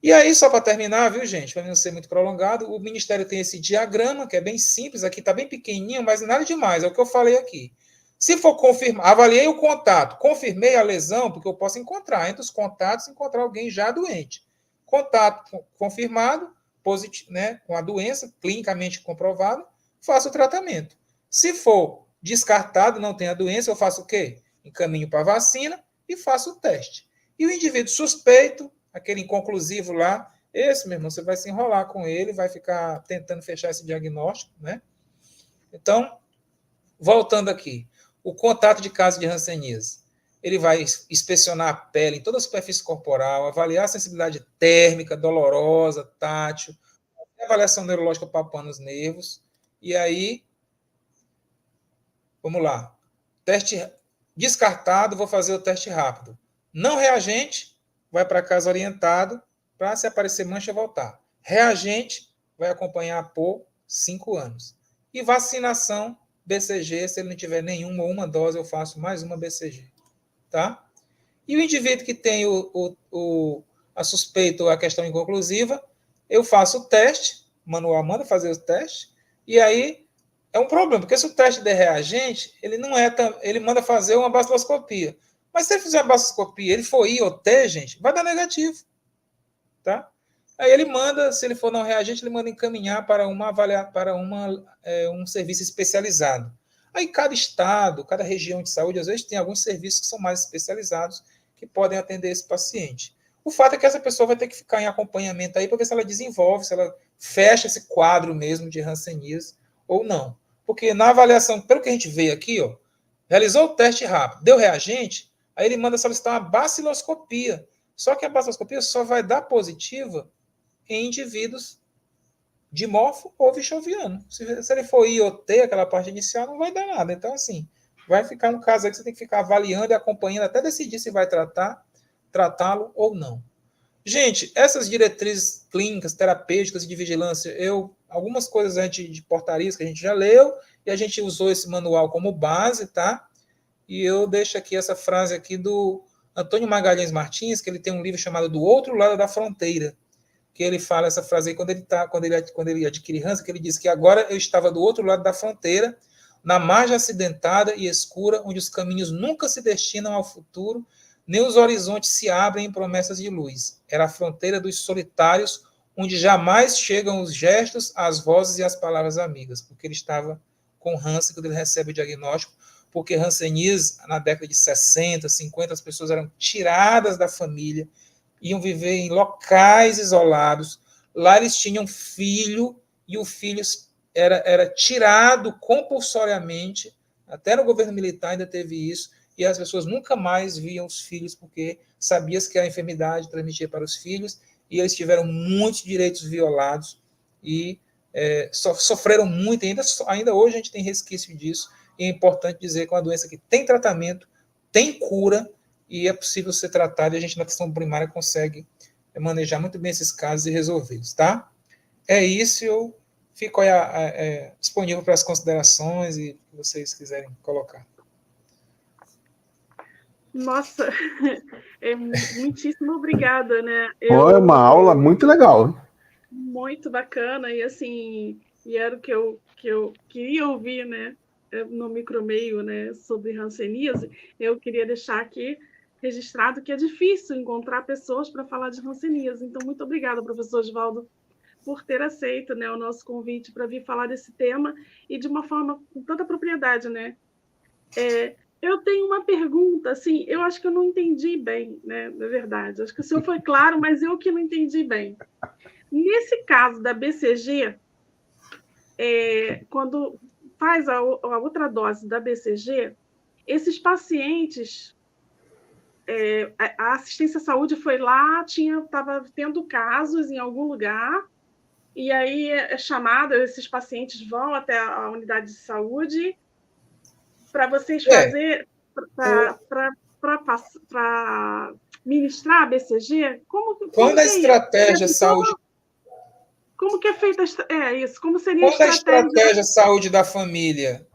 E aí, só para terminar, viu, gente, para não ser muito prolongado, o Ministério tem esse diagrama, que é bem simples, aqui está bem pequenininho, mas nada demais, é o que eu falei aqui. Se for confirmar, avaliei o contato, confirmei a lesão, porque eu posso encontrar, entre os contatos, encontrar alguém já doente. Contato confirmado, positivo, né, com a doença, clinicamente comprovado, faço o tratamento. Se for descartado, não tem a doença, eu faço o quê? Encaminho para a vacina e faço o teste. E o indivíduo suspeito, aquele inconclusivo lá, esse, meu irmão, você vai se enrolar com ele, vai ficar tentando fechar esse diagnóstico, né? Então, voltando aqui, o contato de caso de hanseníase, ele vai inspecionar a pele em toda a superfície corporal, avaliar a sensibilidade térmica, dolorosa, tátil, avaliação neurológica palpando os nervos, e aí, vamos lá, teste descartado, vou fazer o teste rápido. Não reagente, vai para casa orientado, para se aparecer mancha voltar. Reagente, vai acompanhar por 5 anos. E vacinação BCG, se ele não tiver nenhuma ou uma dose, eu faço mais uma BCG, tá? E o indivíduo que tem a suspeita ou a questão inconclusiva, eu faço o teste, o manual manda fazer o teste, e aí é um problema, porque se o teste der reagente, ele manda fazer uma baciloscopia. Mas se ele fizer a baciloscopia, ele for I ou T, gente, vai dar negativo, tá? Aí ele manda, se ele for não reagente, ele manda encaminhar para um serviço especializado. Aí cada estado, cada região de saúde, às vezes tem alguns serviços que são mais especializados que podem atender esse paciente. O fato é que essa pessoa vai ter que ficar em acompanhamento aí para ver se ela desenvolve, se ela fecha esse quadro mesmo de hanseníase ou não. Porque na avaliação, pelo que a gente vê aqui, ó, realizou o teste rápido, deu reagente, aí ele manda solicitar uma baciloscopia. Só que a baciloscopia só vai dar positiva em indivíduos dimorfo ou vichoviano. Se ele for I ou T, aquela parte inicial, não vai dar nada. Então, assim, vai ficar um caso aí que você tem que ficar avaliando e acompanhando até decidir se vai tratá-lo ou não. Gente, essas diretrizes clínicas, terapêuticas e de vigilância, algumas coisas antes de portarias que a gente já leu, e a gente usou esse manual como base, tá? E eu deixo aqui essa frase aqui do Antônio Magalhães Martins, que ele tem um livro chamado Do Outro Lado da Fronteira, que ele fala essa frase aí quando ele adquire Hansen, que ele diz que agora eu estava do outro lado da fronteira, na margem acidentada e escura, onde os caminhos nunca se destinam ao futuro, nem os horizontes se abrem em promessas de luz. Era a fronteira dos solitários, onde jamais chegam os gestos, as vozes e as palavras amigas, porque ele estava com Hansen quando ele recebe o diagnóstico, porque hanseníase, na década de 60, 50, as pessoas eram tiradas da família, iam viver em locais isolados. Lá eles tinham filho, e o filho era tirado compulsoriamente. Até no governo militar ainda teve isso, e as pessoas nunca mais viam os filhos, porque sabiam que a enfermidade transmitia para os filhos, e eles tiveram muitos direitos violados, e sofreram muito, ainda hoje a gente tem resquício disso, e é importante dizer que é uma doença que tem tratamento, tem cura, e é possível ser tratado, e a gente na atenção primária consegue manejar muito bem esses casos e resolvê-los, tá? É isso, eu fico disponível para as considerações e que vocês quiserem colocar. Nossa, muitíssimo obrigada, né? Foi uma aula muito legal. Muito bacana, e assim, era o que eu queria ouvir, né? No micromeio, né, sobre hanseníase. Eu queria deixar aqui registrado que é difícil encontrar pessoas para falar de hanseníase. Então, muito obrigada, professor Osvaldo, por ter aceito, né, o nosso convite para vir falar desse tema e de uma forma com tanta propriedade, né? Eu tenho uma pergunta, assim, eu acho que eu não entendi bem, né, na verdade. Acho que o senhor foi claro, mas eu que não entendi bem. Nesse caso da BCG, quando faz a outra dose da BCG, esses pacientes, a assistência à saúde foi lá, estava tendo casos em algum lugar, e aí é chamado, esses pacientes vão até a unidade de saúde para vocês fazer, para ministrar a BCG? Quando a estratégia saúde... Como que é feita isso? Como seria quando a estratégia saúde da família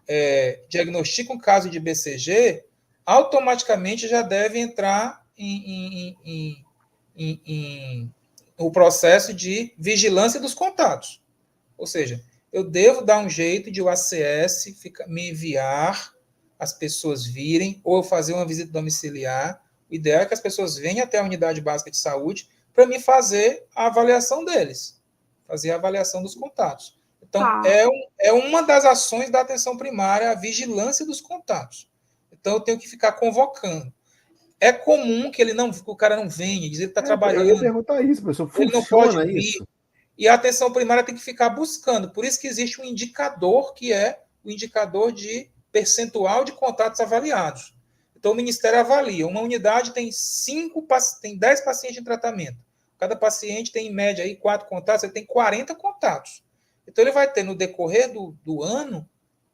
diagnostica um caso de BCG, automaticamente já deve entrar o processo de vigilância dos contatos. Ou seja, eu devo dar um jeito de o ACS me enviar, as pessoas virem, ou eu fazer uma visita domiciliar. O ideal é que as pessoas venham até a unidade básica de saúde para me fazer a avaliação deles, fazer a avaliação dos contatos. Então, é uma das ações da atenção primária, a vigilância dos contatos. Então, eu tenho que ficar convocando. É comum que o cara não venha, dizer que está trabalhando. Eu ia perguntar isso, professor. Ele não pode vir. Isso? E a atenção primária tem que ficar buscando. Por isso que existe um indicador, que é o indicador de percentual de contatos avaliados. Então, o Ministério avalia. Uma unidade tem 10 pacientes em tratamento. Cada paciente tem, em média, aí, 4 contatos, ele tem 40 contatos. Então, ele vai ter, no decorrer do ano,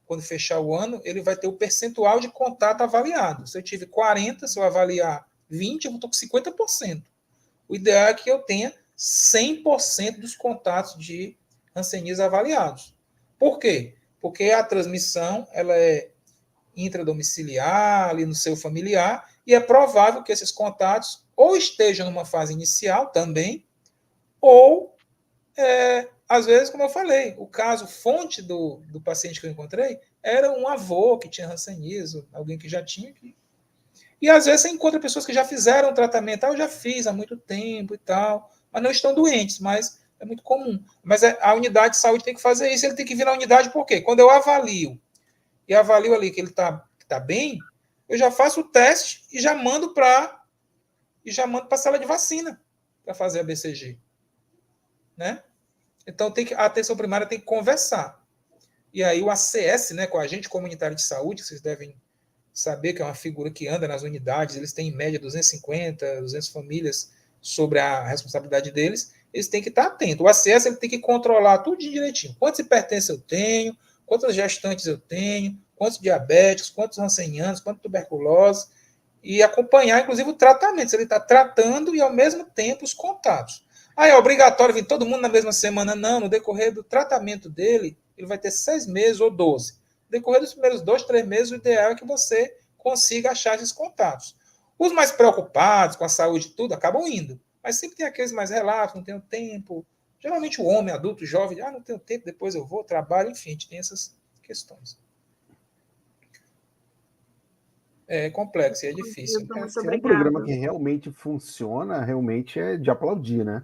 quando fechar o ano, ele vai ter o percentual de contato avaliado. Se eu tive 40, se eu avaliar 20, eu estou com 50%. O ideal é que eu tenha 100% dos contatos de hanseníase avaliados. Por quê? porque a transmissão ela é intradomiciliar, ali no seu familiar, e é provável que esses contatos ou estejam numa fase inicial também, ou, às vezes, como eu falei, o caso fonte do paciente que eu encontrei era um avô que tinha hanseníase, alguém que já tinha. E, às vezes, você encontra pessoas que já fizeram tratamento, eu já fiz há muito tempo e tal, mas não estão doentes, mas é muito comum. Mas a unidade de saúde tem que fazer isso, ele tem que vir na unidade, por quê? Quando eu avalio e avalio ali que ele está bem, eu já faço o teste e já mando para a sala de vacina para fazer a BCG. Né? Então, a atenção primária tem que conversar. E aí o ACS, né, com o agente comunitário de saúde, vocês devem saber que é uma figura que anda nas unidades, eles têm em média 250, 200 famílias sobre a responsabilidade deles, eles têm que estar atentos. O ACS ele tem que controlar tudo direitinho. Quantos hipertensos eu tenho, quantas gestantes eu tenho, quantos diabéticos, quantos rancenianos, quantos tuberculose, e acompanhar, inclusive, o tratamento. Se ele está tratando e, ao mesmo tempo, os contatos. É obrigatório vir todo mundo na mesma semana? Não, no decorrer do tratamento dele, ele vai ter 6 meses ou 12. No decorrer dos primeiros 2, 3 meses, o ideal é que você consiga achar esses contatos. Os mais preocupados com a saúde e tudo, acabam indo. Mas sempre tem aqueles mais relatos, não tenho tempo. Geralmente o homem, adulto, jovem, não tenho tempo, depois eu vou, trabalho, enfim, a gente tem essas questões. É complexo e é difícil. Muito é um programa que realmente funciona, realmente é de aplaudir, né?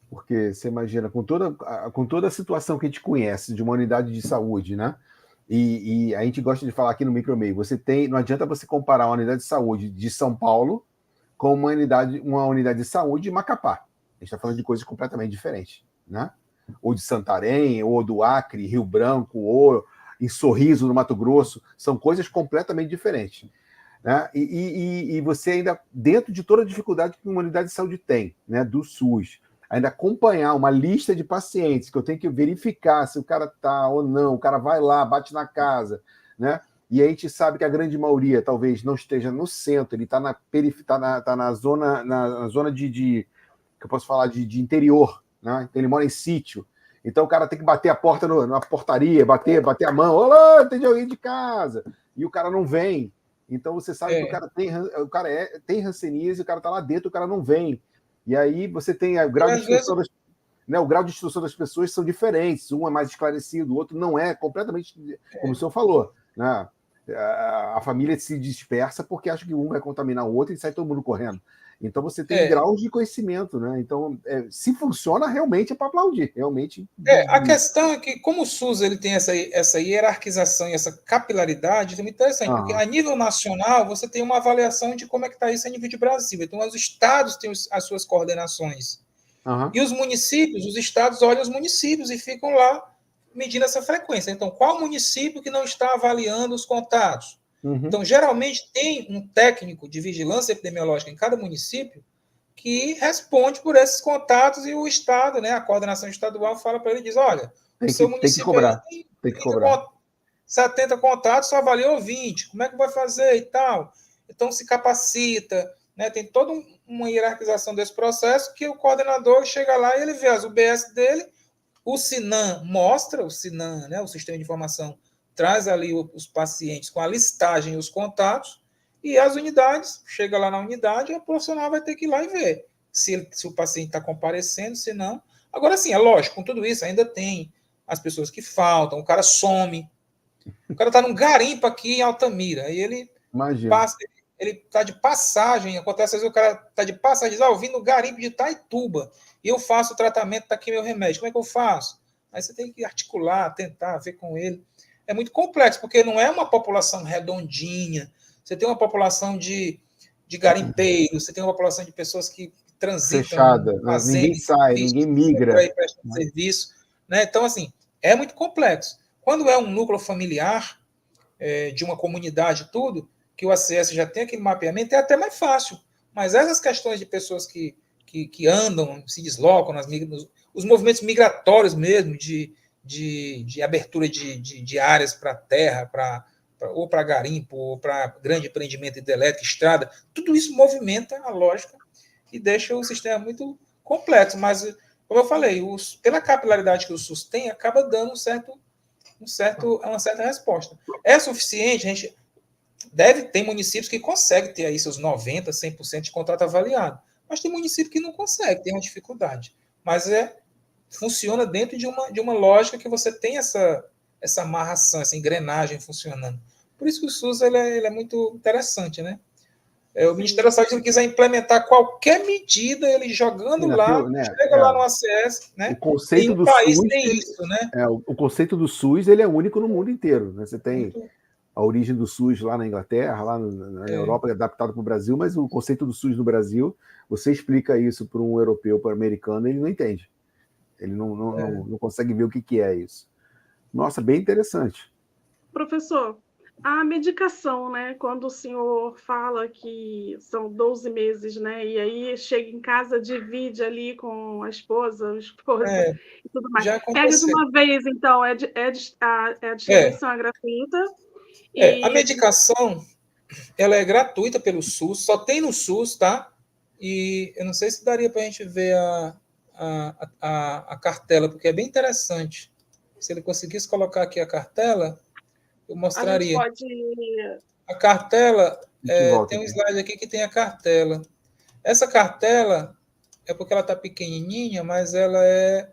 Porque você imagina, com toda a situação que a gente conhece de uma unidade de saúde, né? E a gente gosta de falar aqui no Micromeio, não adianta você comparar uma unidade de saúde de São Paulo com uma unidade de saúde de Macapá. A gente está falando de coisas completamente diferentes, né? Ou de Santarém, ou do Acre, Rio Branco, ou em Sorriso, no Mato Grosso, são coisas completamente diferentes. Né? E você ainda, dentro de toda a dificuldade que uma unidade de saúde tem, né, do SUS, ainda acompanhar uma lista de pacientes que eu tenho que verificar se o cara está ou não, o cara vai lá, bate na casa, né? E a gente sabe que a grande maioria talvez não esteja no centro, ele está na periferia, tá na zona de que eu posso falar de interior, né? Então ele mora em sítio. Então o cara tem que bater a porta na portaria, bater a mão, olá, tem alguém de casa, e o cara não vem. Então você sabe que o cara tem hanseníase, o cara está lá dentro, o cara não vem. E aí você tem o grau de instrução o grau de instrução das pessoas são diferentes. Um é mais esclarecido, o outro não é, completamente, como o senhor falou. Né? A família se dispersa porque acha que um vai contaminar o outro e sai todo mundo correndo. Então você tem graus de conhecimento, né? Então, se funciona, realmente é para aplaudir. Realmente. A questão é que, como o SUS ele tem essa hierarquização e essa capilaridade, é muito interessante, porque a nível nacional você tem uma avaliação de como é que está isso a nível de Brasil. Então, os estados têm as suas coordenações. E os municípios, os estados olham os municípios e ficam lá medindo essa frequência. Então, qual município que não está avaliando os contatos? Então, geralmente, tem um técnico de vigilância epidemiológica em cada município que responde por esses contatos e o Estado, né, a coordenação estadual, fala para ele, diz, olha, o seu município tem que cobrar. 70 contatos, só avaliou 20, como é que vai fazer e tal? Então, se capacita, né, tem toda uma hierarquização desse processo que o coordenador chega lá e ele vê as UBS dele, o SINAM mostra, o SINAM, né, o Sistema de Informação, traz ali os pacientes com a listagem e os contatos, e as unidades, chega lá na unidade, o profissional vai ter que ir lá e ver se o paciente está comparecendo, se não. Agora, sim, é lógico, com tudo isso, ainda tem as pessoas que faltam, o cara some, o cara está num garimpo aqui em Altamira, aí ele passa, ele está de passagem, acontece às vezes o cara está de passagem, diz, eu vim no garimpo de Itaituba, e eu faço o tratamento, está aqui meu remédio, como é que eu faço? Aí você tem que articular, tentar ver com ele. É muito complexo, porque não é uma população redondinha. Você tem uma população de garimpeiros, você tem uma população de pessoas que transitam. Fechada, ninguém sai, ninguém migra. Para ir prestar serviço. Né? Então, assim, é muito complexo. Quando é um núcleo familiar, de uma comunidade tudo, que o ACS já tem aquele mapeamento, é até mais fácil. Mas essas questões de pessoas que andam, se deslocam, os movimentos migratórios mesmo, de abertura de áreas para terra, ou para garimpo, ou para grande empreendimento hidrelétrico, estrada, tudo isso movimenta a lógica e deixa o sistema muito complexo. Mas, como eu falei, pela capilaridade que o SUS tem, acaba dando um certo uma certa resposta. É suficiente? A gente tem municípios que conseguem ter aí seus 90%, 100% de contrato avaliado, mas tem município que não consegue, tem uma dificuldade. Mas funciona dentro de uma lógica que você tem essa amarração, essa engrenagem funcionando. Por isso que o SUS ele é muito interessante, né? O Ministério da Saúde, se ele quiser implementar qualquer medida, ele jogando lá, chega lá no ACS, né? O conceito do país SUS tem isso, né? O conceito do SUS ele é único no mundo inteiro, né? Você tem a origem do SUS lá na Inglaterra, lá na Europa, é adaptado para o Brasil, mas o conceito do SUS no Brasil, você explica isso para um europeu, para um americano, ele não entende. Ele não consegue ver o que é isso. Nossa, bem interessante. Professor, a medicação, né? Quando o senhor fala que são 12 meses, né? E aí chega em casa, divide ali com a esposa, o esposo e tudo mais. Pega de uma vez, então, a distribuição é gratuita. A medicação, ela é gratuita pelo SUS, só tem no SUS, tá? E eu não sei se daria para a gente ver a cartela, porque é bem interessante. Se ele conseguisse colocar aqui a cartela, eu mostraria. A cartela, tem um slide aqui que tem a cartela. Essa cartela é porque ela está pequenininha, mas ela é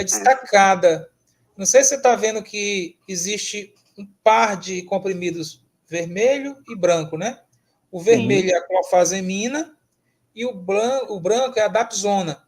destacada. Não sei se você está vendo que existe um par de comprimidos vermelho e branco, né? O vermelho é a clofazimina e o branco é a dapsona.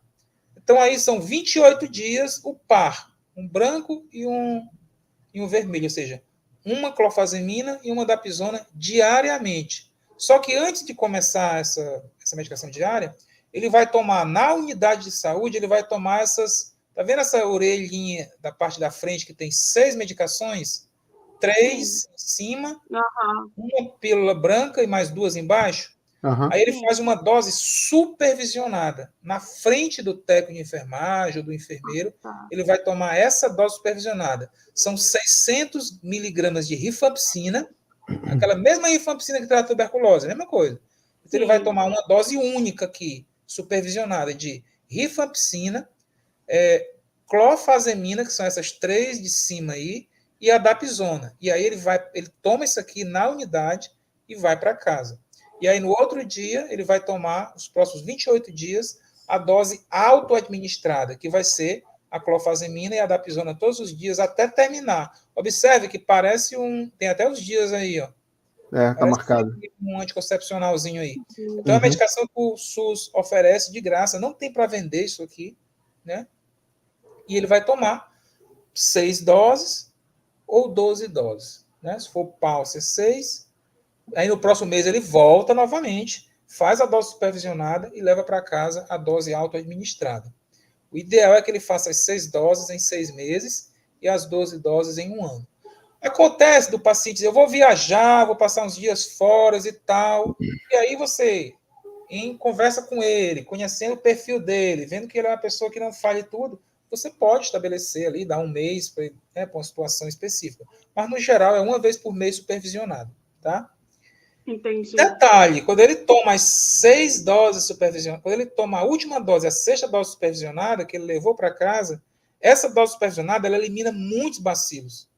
Então, aí são 28 dias o par, um branco e um vermelho, ou seja, uma clofazimina e uma dapsona diariamente. Só que antes de começar essa medicação diária, ele vai tomar, na unidade de saúde, ele vai tomar essas... Tá vendo essa orelhinha da parte da frente que tem 6 medicações? 3 em cima, uma pílula branca e mais 2 embaixo. Aí ele faz uma dose supervisionada. Na frente do técnico de enfermagem ou do enfermeiro, ele vai tomar essa dose supervisionada. São 600 miligramas de rifampicina, aquela mesma rifampicina que trata a tuberculose, a mesma coisa. Então ele vai tomar uma dose única aqui, supervisionada, de rifampicina, clofazimina, que são essas 3 de cima aí, e a dapsona. E aí ele toma isso aqui na unidade e vai para casa. E aí, no outro dia, ele vai tomar, os próximos 28 dias, a dose auto-administrada, que vai ser a clofazimina e a dapsona todos os dias, até terminar. Observe que parece tem até os dias aí, ó. Tá marcado. Um anticoncepcionalzinho aí. Então, é a medicação que o SUS oferece de graça, não tem para vender isso aqui, né? E ele vai tomar 6 doses ou 12 doses, né? Se for pau, ser 6. Aí no próximo mês ele volta novamente, faz a dose supervisionada e leva para casa a dose auto-administrada. O ideal é que ele faça as 6 doses em 6 meses e as 12 doses em 1 ano. Acontece do paciente dizer, eu vou viajar, vou passar uns dias fora e tal, e aí você, em conversa com ele, conhecendo o perfil dele, vendo que ele é uma pessoa que não fale tudo, você pode estabelecer ali, dar um mês para uma situação específica. Mas, no geral, é 1 vez por mês supervisionado, tá? Entendi. Detalhe, quando ele toma as 6 doses supervisionadas, quando ele toma a última dose, a 6ª dose supervisionada, que ele levou para casa, essa dose supervisionada, ela elimina muitos bacilos.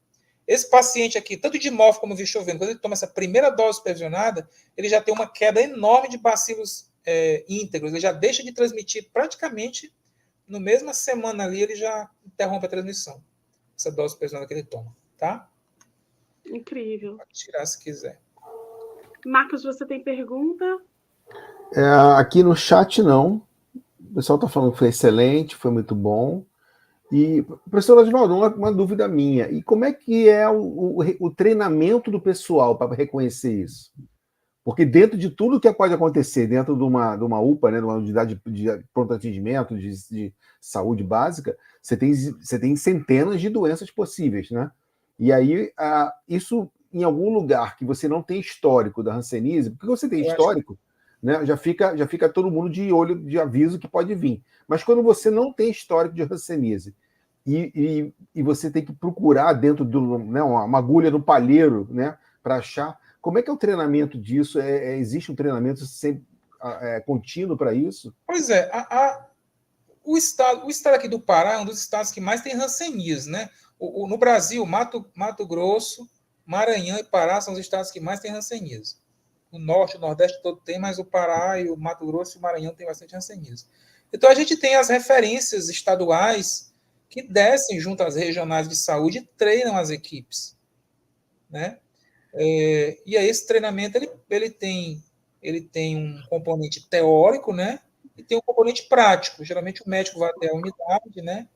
Esse paciente aqui, tanto de morfo como vinchoveno, quando ele toma essa primeira dose supervisionada, ele já tem uma queda enorme de bacilos íntegros, ele já deixa de transmitir praticamente, no mesma semana ali, ele já interrompe a transmissão, essa dose supervisionada que ele toma, tá? Incrível. Pode tirar se quiser. Marcos, você tem pergunta? Aqui no chat, não. O pessoal está falando que foi excelente, foi muito bom. E, professor Oswaldo, uma dúvida minha. E como é que é o treinamento do pessoal para reconhecer isso? Porque dentro de tudo que pode acontecer dentro de uma UPA, né, de uma unidade de pronto atendimento, de saúde básica, você tem centenas de doenças possíveis, né? E aí, isso em algum lugar que você não tem histórico da hanseníase, porque você tem histórico, né, já fica todo mundo de olho, de aviso que pode vir. Mas quando você não tem histórico de hanseníase e você tem que procurar dentro de uma agulha no palheiro, né, para achar, como é que é o treinamento disso? Existe um treinamento sempre contínuo para isso? Pois é, o estado aqui do Pará é um dos estados que mais tem hanseníase, né? No Brasil, Mato Grosso, Maranhão e Pará são os estados que mais têm hanseníase. O norte, o nordeste todo tem, mas o Pará e o Mato Grosso e o Maranhão tem bastante hanseníase. Então, a gente tem as referências estaduais que descem junto às regionais de saúde e treinam as equipes, né? E aí esse treinamento ele tem um componente teórico, né? E tem um componente prático. Geralmente o médico vai até a unidade, né?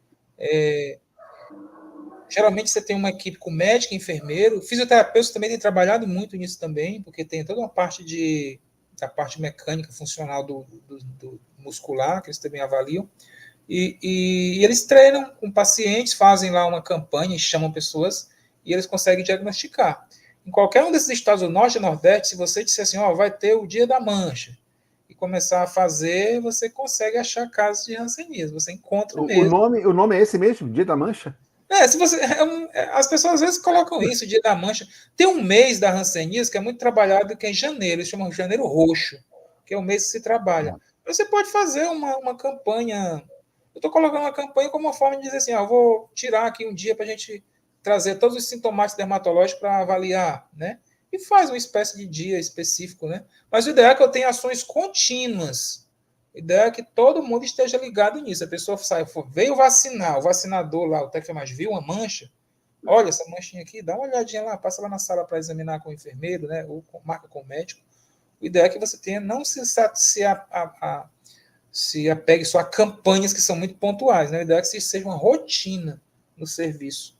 Geralmente você tem uma equipe com médico, enfermeiro, fisioterapeutas também têm trabalhado muito nisso também, porque tem toda uma parte da parte mecânica funcional do muscular, que eles também avaliam. E eles treinam com pacientes, fazem lá uma campanha, chamam pessoas e eles conseguem diagnosticar. Em qualquer um desses estados do norte e nordeste, se você disser assim, vai ter o dia da mancha, e começar a fazer, você consegue achar casos de hanseníase, você encontra mesmo. O nome é esse mesmo, Dia da Mancha? As pessoas às vezes colocam isso, Dia da Mancha. Tem um mês da hanseníase que é muito trabalhado, que é em janeiro, eles chamam de janeiro roxo, que é o mês que se trabalha. Você pode fazer uma campanha. Eu estou colocando uma campanha como uma forma de dizer assim, eu vou tirar aqui um dia para a gente trazer todos os sintomas dermatológicos para avaliar, né? E faz uma espécie de dia específico, né? Mas o ideal é que eu tenha ações contínuas. A ideia é que todo mundo esteja ligado nisso. A pessoa veio vacinar, o vacinador lá, o Tecfemaz, viu uma mancha, olha essa manchinha aqui, dá uma olhadinha lá, passa lá na sala para examinar com o enfermeiro, né? Ou marca com o médico. O ideal é que você tenha, não se apegue só a campanhas que são muito pontuais, né? A ideia é que isso seja uma rotina no serviço.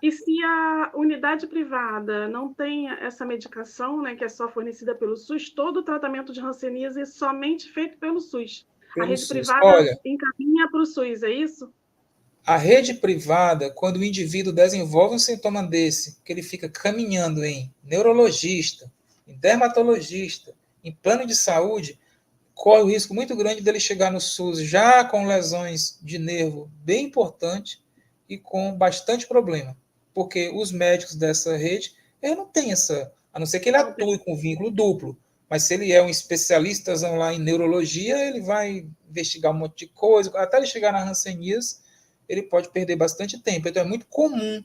E se a unidade privada não tem essa medicação, né, que é só fornecida pelo SUS, todo o tratamento de hanseníase é somente feito pelo SUS. A rede privada encaminha para o SUS, é isso? A rede privada, quando o indivíduo desenvolve um sintoma desse, que ele fica caminhando em neurologista, em dermatologista, em plano de saúde, corre o risco muito grande dele chegar no SUS já com lesões de nervo bem importantes e com bastante problema. Porque os médicos dessa rede, ele não tem essa... A não ser que ele atue com vínculo duplo. Mas se ele é um especialista lá em neurologia, ele vai investigar um monte de coisa. Até ele chegar na hanseníase, ele pode perder bastante tempo. Então, é muito comum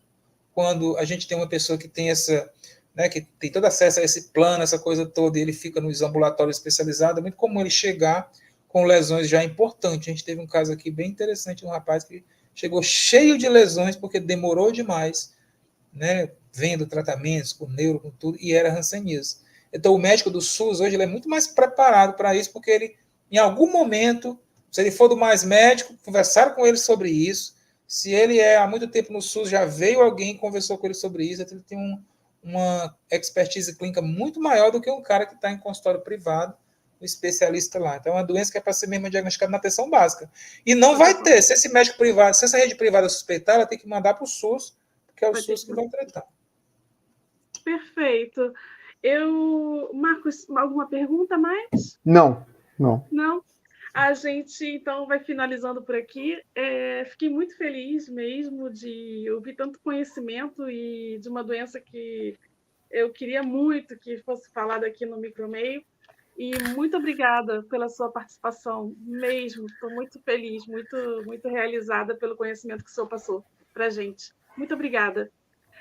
quando a gente tem uma pessoa que tem essa... Né, que tem todo acesso a esse plano, essa coisa toda, e ele fica nos ambulatórios especializados, é muito comum ele chegar com lesões já importantes. A gente teve um caso aqui bem interessante de um rapaz que chegou cheio de lesões porque demorou demais, né, vendo tratamentos com neuro, com tudo, e era hanseníase. Então, o médico do SUS hoje ele é muito mais preparado para isso, porque ele, em algum momento, se ele for do mais médico, conversaram com ele sobre isso. Se ele é há muito tempo no SUS, já veio alguém e conversou com ele sobre isso, então ele tem uma expertise clínica muito maior do que um cara que está em consultório privado, um especialista lá. Então, é uma doença que é para ser mesmo diagnosticada na atenção básica. E não vai ter. Se esse médico privado, se essa rede privada suspeitar, ela tem que mandar para o SUS, porque é o SUS que vai tratar. Perfeito. Marcos, alguma pergunta mais? Não. Não? A gente, então, vai finalizando por aqui. Fiquei muito feliz mesmo de ouvir tanto conhecimento e de uma doença que eu queria muito que fosse falada aqui no Micromeio. E muito obrigada pela sua participação mesmo. Estou muito feliz, muito, muito realizada pelo conhecimento que o senhor passou para a gente. Muito obrigada.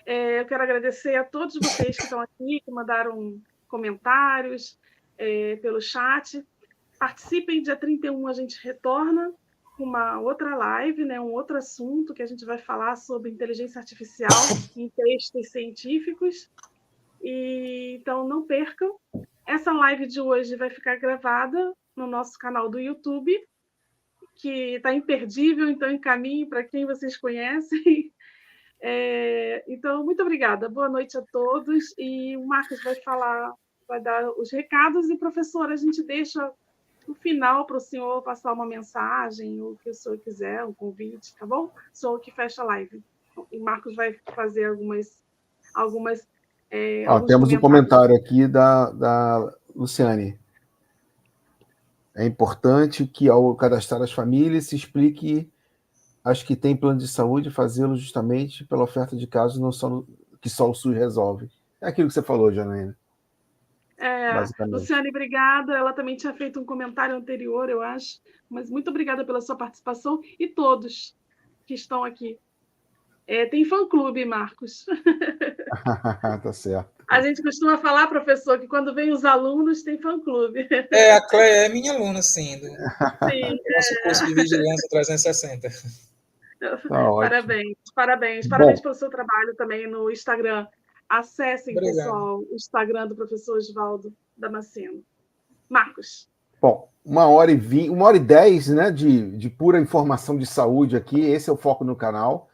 Eu quero agradecer a todos vocês que estão aqui, que mandaram comentários pelo chat. Participem, dia 31 a gente retorna com uma outra live, né, um outro assunto que a gente vai falar sobre inteligência artificial em textos científicos. Então, não percam. Essa live de hoje vai ficar gravada no nosso canal do YouTube, que está imperdível, então encaminhe para quem vocês conhecem. Então, muito obrigada. Boa noite a todos. E o Marcos vai dar os recados e, professora, a gente deixa no final para o senhor passar uma mensagem, o que o senhor quiser, um convite, tá bom? Sou o que fecha a live. E Marcos vai fazer algumas temos um comentário aqui da Luciane. É importante que, ao cadastrar as famílias, se explique as que têm plano de saúde, fazê-lo justamente pela oferta de casos que só o SUS resolve. É aquilo que você falou, Janaína. Luciane, obrigada. Ela também tinha feito um comentário anterior, eu acho. Mas muito obrigada pela sua participação e todos que estão aqui. Tem fã-clube, Marcos. Tá certo. A gente costuma falar, professor, que quando vem os alunos tem fã-clube. A Cléia é minha aluna, sim, do Sim, nosso curso de Vigilância 360. Tá ótimo. Parabéns Bom, pelo seu trabalho também no Instagram. Acessem, Obrigado. pessoal, o Instagram do professor Oswaldo Damasceno. Marcos. Bom, 1h20, 1h10, né, de pura informação de saúde aqui. Esse é o foco no canal.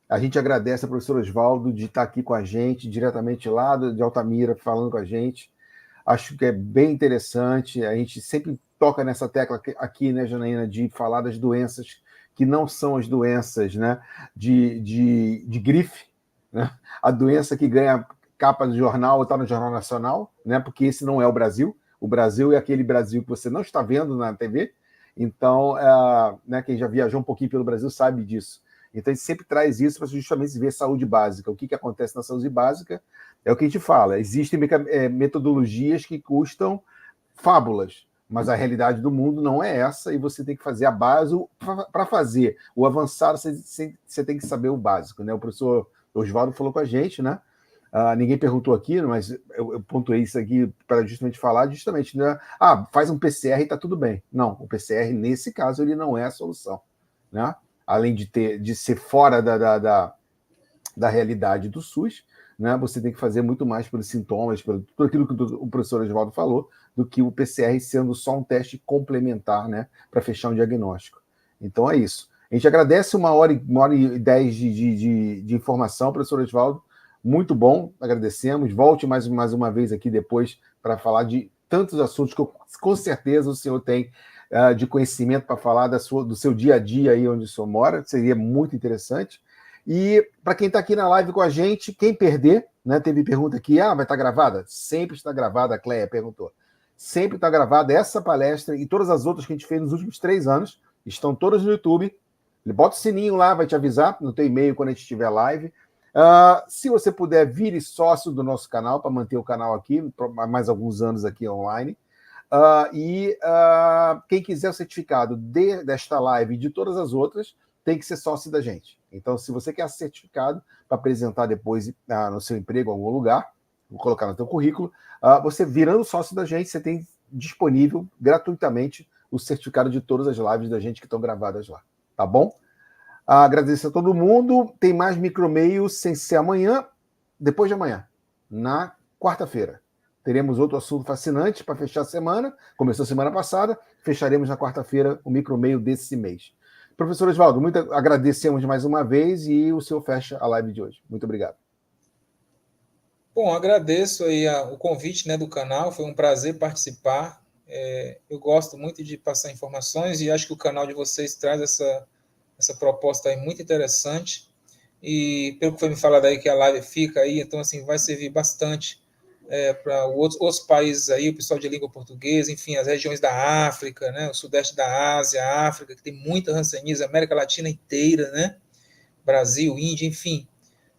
A gente agradece ao professor Oswaldo de estar aqui com a gente, diretamente lá de Altamira, falando com a gente. Acho que é bem interessante. A gente sempre toca nessa tecla aqui, né, Janaína, de falar das doenças que não são as doenças, né, de grife, né? A doença que ganha capa do jornal ou está no Jornal Nacional, né, porque esse não é o Brasil. O Brasil é aquele Brasil que você não está vendo na TV. Então, né, quem já viajou um pouquinho pelo Brasil sabe disso. Então, a gente sempre traz isso para justamente ver saúde básica. O que acontece na saúde básica é o que a gente fala. Existem metodologias que custam fábulas, mas a realidade do mundo não é essa, e você tem que fazer a base. Para fazer o avançado, você tem que saber o básico, né? O professor Oswaldo falou com a gente, né? Ninguém perguntou aqui, mas eu pontuei isso aqui para justamente falar, né? Faz um PCR e está tudo bem. Não, o PCR, nesse caso, ele não é a solução, né? Além de ser fora da realidade do SUS, né? Você tem que fazer muito mais pelos sintomas, por tudo aquilo que o professor Oswaldo falou, do que o PCR sendo só um teste complementar, né? Para fechar um diagnóstico. Então é isso. A gente agradece 1h10 de informação, professor Oswaldo. Muito bom, agradecemos. Volte mais uma vez aqui depois para falar de tantos assuntos que com certeza o senhor tem de conhecimento para falar do seu dia a dia aí onde o senhor mora. Seria muito interessante. E para quem está aqui na live com a gente, quem perder, né, teve pergunta aqui, vai estar gravada? Sempre está gravada, a Cléia perguntou. Sempre está gravada essa palestra e todas as outras que a gente fez nos últimos 3 anos, estão todas no YouTube. Bota o sininho lá, vai te avisar no teu e-mail quando a gente estiver live. Se você puder, vire sócio do nosso canal para manter o canal aqui, por mais alguns anos aqui online. Quem quiser o certificado desta live e de todas as outras, tem que ser sócio da gente. Então, se você quer certificado para apresentar depois no seu emprego em algum lugar, vou colocar no teu currículo, você virando sócio da gente, você tem disponível gratuitamente o certificado de todas as lives da gente que estão gravadas lá. Tá bom? Agradeço a todo mundo. Tem mais Micromeio sem ser amanhã, depois de amanhã, na quarta-feira. Teremos outro assunto fascinante para fechar a semana. Começou semana passada, fecharemos na quarta-feira o Micromeio desse mês. Professor Oswaldo, agradecemos mais uma vez e o senhor fecha a live de hoje. Muito obrigado. Bom, agradeço aí o convite, né, do canal, foi um prazer participar. Eu gosto muito de passar informações e acho que o canal de vocês traz essa proposta aí muito interessante. E pelo que foi me falado aí que a live fica aí, então assim, vai servir bastante para outros países aí, o pessoal de língua portuguesa, enfim, as regiões da África, né, o sudeste da Ásia, a África, que tem muita hanseníase, a América Latina inteira, né, Brasil, Índia, enfim,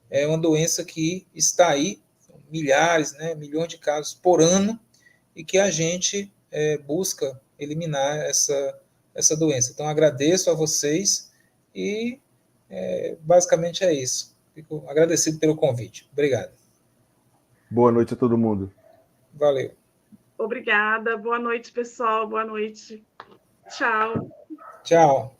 é uma doença que está aí, milhares, né, milhões de casos por ano, e que a gente busca eliminar essa doença. Então, agradeço a vocês e basicamente é isso. Fico agradecido pelo convite. Obrigado. Boa noite a todo mundo. Valeu. Obrigada. Boa noite, pessoal. Boa noite. Tchau. Tchau.